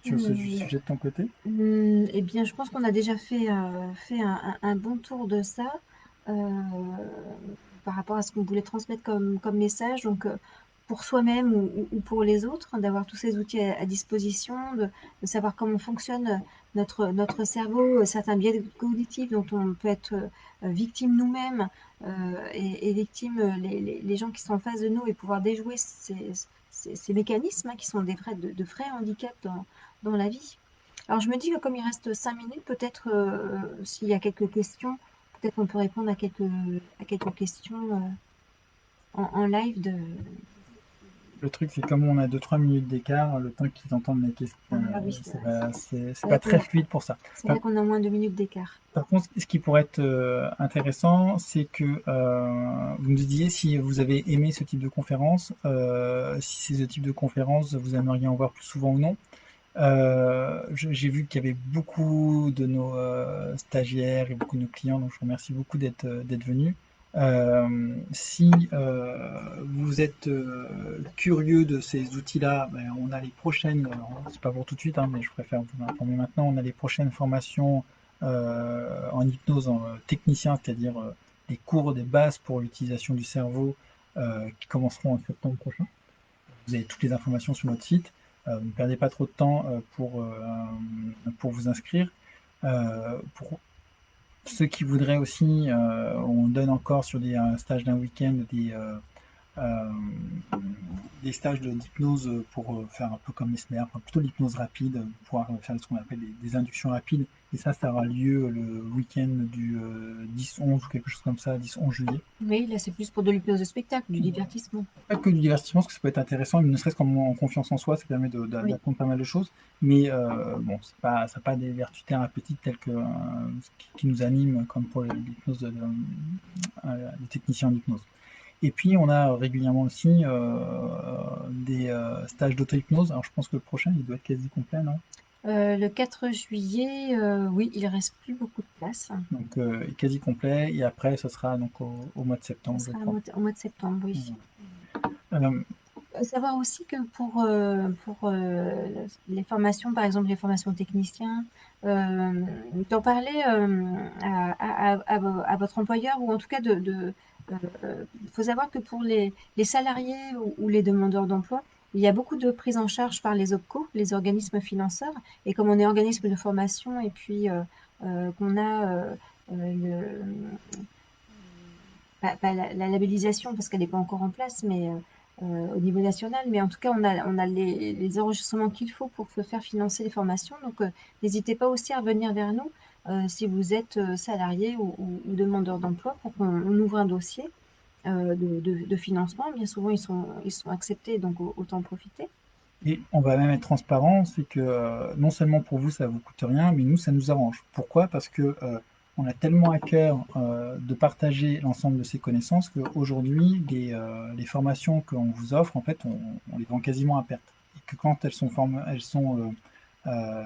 ce Hum, sujet de ton côté? Eh bien, je pense qu'on a déjà fait un bon tour de ça euh, par rapport à ce qu'on voulait transmettre comme message. Donc, pour soi-même ou pour les autres, hein, d'avoir tous ces outils à disposition, de savoir comment fonctionne notre cerveau, certains biais cognitifs dont on peut être victime nous-mêmes et victime les gens qui sont en face de nous et pouvoir déjouer ces mécanismes hein, qui sont de vrais handicaps dans la vie. Alors je me dis que comme il reste 5 minutes, peut-être s'il y a quelques questions, peut-être on peut répondre à quelques questions en live de... Le truc, c'est comme on a 2-3 minutes d'écart, le temps qu'ils entendent les questions, Ah oui, c'est pas très fluide pour ça. c'est vrai qu'on a moins de minutes d'écart. Par contre, ce qui pourrait être intéressant, c'est que vous nous disiez si vous avez aimé ce type de conférence, si ce type de conférence, vous aimeriez en voir plus souvent ou non. J'ai vu qu'il y avait beaucoup de nos stagiaires et beaucoup de nos clients, donc je vous remercie beaucoup d'être venus. Si vous êtes curieux de ces outils-là, ben, on a les prochaines, c'est pas pour tout de suite, hein, mais je préfère vous informer maintenant, on a les prochaines formations en hypnose en technicien, c'est-à-dire les cours des bases pour l'utilisation du cerveau qui commenceront en septembre prochain. Vous avez toutes les informations sur notre site. Ne perdez pas trop de temps pour vous inscrire. Pour ceux qui voudraient aussi, on donne encore sur des stages d'un week-end euh, des stages d'hypnose pour faire un peu comme Mesmer, enfin, plutôt l'hypnose rapide, pouvoir faire ce qu'on appelle des inductions rapides. Et ça aura lieu le week-end du 10-11 ou quelque chose comme ça, 10-11 juillet. Oui, là c'est plus pour de l'hypnose de spectacle, du divertissement. Pas que du divertissement, parce que ça peut être intéressant, ne serait-ce qu'en confiance en soi, ça permet Oui. d'apprendre pas mal de choses. Mais bon, ça n'a pas des vertus thérapeutiques telles que ce qui nous anime, comme pour l'hypnose les techniciens en hypnose. Et puis, on a régulièrement aussi des stages d'auto-hypnose. Alors, je pense que le prochain, il doit être quasi complet, non? Le 4 juillet, oui, il reste plus beaucoup de place. Donc quasi complet, et après ce sera donc au mois de Ça septembre, je sera crois. au mois de septembre, oui. Euh, Savoir aussi que pour les formations, par exemple les formations techniciens, d'en parler à votre employeur, ou en tout cas faut savoir que pour les salariés ou les demandeurs d'emploi, il y a beaucoup de prise en charge par les OPCO, les organismes financeurs, et comme on est organisme de formation et puis qu'on a pas la labellisation parce qu'elle n'est pas encore en place, mais au niveau national. Mais en tout cas, on a les enregistrements qu'il faut pour se faire financer les formations. Donc, n'hésitez pas aussi à revenir vers nous si vous êtes salarié ou demandeur d'emploi pour qu'on ouvre un dossier de financement. Bien souvent, ils sont acceptés, donc autant en profiter. Et on va même être transparent, c'est que non seulement pour vous ça vous coûte rien, mais nous ça nous arrange. Pourquoi? Parce que on a tellement à cœur de partager l'ensemble de ces connaissances qu'aujourd'hui les formations qu'on vous offre, en fait, on les vend quasiment à perte. Et que quand elles sont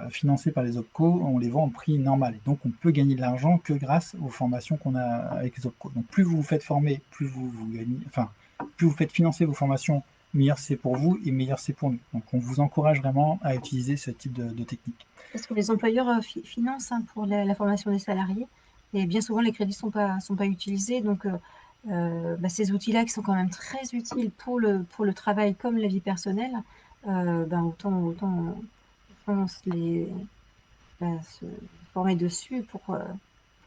financées par les OPCO, on les vend au prix normal. Et donc on peut gagner de l'argent que grâce aux formations qu'on a avec les OPCO. Donc plus vous vous faites former, plus vous gagnez, enfin plus vous faites financer vos formations, meilleur c'est pour vous et meilleur c'est pour nous. Donc on vous encourage vraiment à utiliser ce type de technique. Parce que les employeurs financent hein, pour la formation des salariés. Et bien souvent, les crédits sont pas utilisés. Donc, ces outils-là qui sont quand même très utiles pour le travail comme la vie personnelle, autant se former dessus pour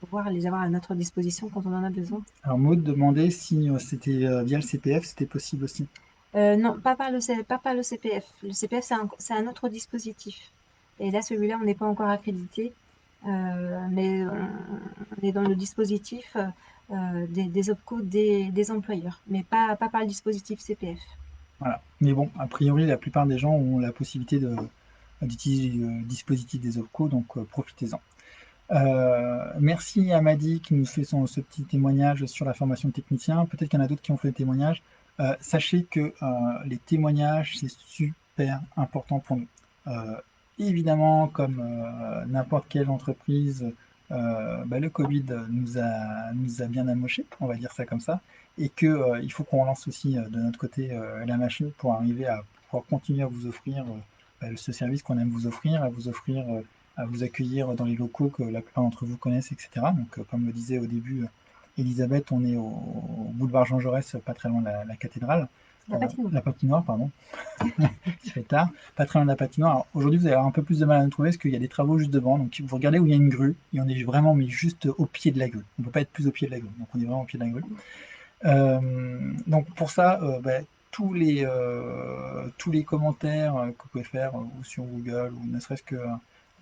pouvoir les avoir à notre disposition quand on en a besoin. Alors Maud demandait si c'était via le CPF, c'était possible aussi. Non, pas par le CPF. Le CPF, c'est un autre dispositif. Et là, celui-là, on n'est pas encore accrédité, mais on est dans le dispositif des OPCO des employeurs, mais pas par le dispositif CPF. Voilà. Mais bon, a priori, la plupart des gens ont la possibilité d'utiliser le dispositif des OPCO, donc profitez-en. Merci à Madi qui nous fait ce petit témoignage sur la formation de technicien. Peut-être qu'il y en a d'autres qui ont fait des témoignages. Sachez que les témoignages, c'est super important pour nous. Euh, Évidemment, comme n'importe quelle entreprise, le Covid nous a bien amoché, on va dire ça comme ça, et que il faut qu'on relance aussi de notre côté la machine pour arriver à pouvoir continuer à vous offrir ce service qu'on aime vous offrir, à vous accueillir dans les locaux que la plupart d'entre vous connaissent, etc. Donc, comme le disait au début Elisabeth, on est au boulevard Jean Jaurès, pas très loin de la cathédrale, La patinoire. la patinoire, pardon, il fait tard, pas très loin de la patinoire. Alors, aujourd'hui, vous allez avoir un peu plus de mal à nous trouver parce qu'il y a des travaux juste devant. Donc, vous regardez où il y a une grue et on est vraiment mais juste au pied de la grue. On ne peut pas être plus au pied de la grue. Donc, on est vraiment au pied de la grue. Donc, pour ça, tous les commentaires que vous pouvez faire ou sur Google ou ne serait-ce que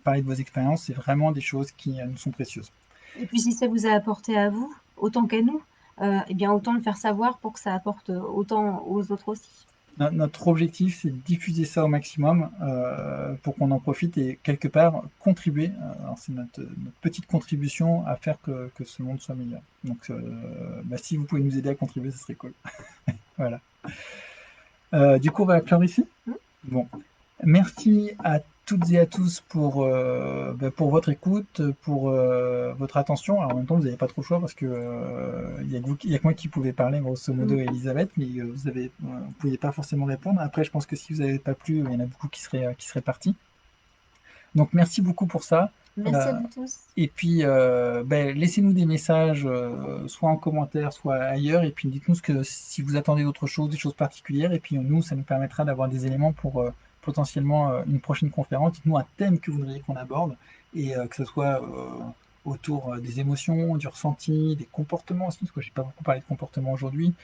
parler de vos expériences, c'est vraiment des choses qui nous sont précieuses. Et puis, si ça vous a apporté à vous, autant qu'à nous, eh bien, autant le faire savoir pour que ça apporte autant aux autres aussi. Notre objectif, c'est de diffuser ça au maximum pour qu'on en profite et quelque part contribuer. Alors c'est notre petite contribution à faire que ce monde soit meilleur. Donc, si vous pouvez nous aider à contribuer, ce serait cool. Voilà. Du coup, on va clore ici. Hmm. Bon, merci à toutes et à tous pour votre écoute, pour votre attention. Alors en même temps, vous n'avez pas trop le choix parce que il y a que moi qui pouvais parler grosso modo Hmm. à Elisabeth, mais vous pouviez pas forcément répondre. Après, je pense que si vous n'avez pas plu, il y en a beaucoup qui seraient partis. Donc merci beaucoup pour ça. Merci à Euh, vous tous. et puis laissez-nous des messages, soit en commentaire, soit ailleurs, et puis dites-nous si vous attendez d'autres choses, des choses particulières, et puis nous, ça nous permettra d'avoir des éléments pour potentiellement une prochaine conférence. Dites-nous un thème que vous voudriez qu'on aborde, et que ce soit autour des émotions, du ressenti, des comportements aussi, parce que j'ai pas beaucoup parlé de comportement aujourd'hui,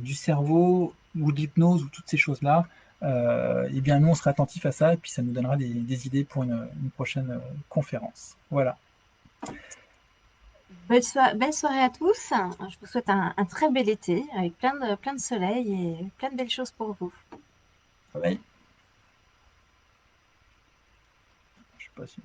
du cerveau, ou de l'hypnose, ou toutes ces choses-là. Eh bien, nous, on sera attentifs à ça, et puis ça nous donnera des idées pour une prochaine conférence. Voilà. Belle soirée à tous. Je vous souhaite un très bel été avec plein de soleil et plein de belles choses pour vous. Bye. Je sais pas si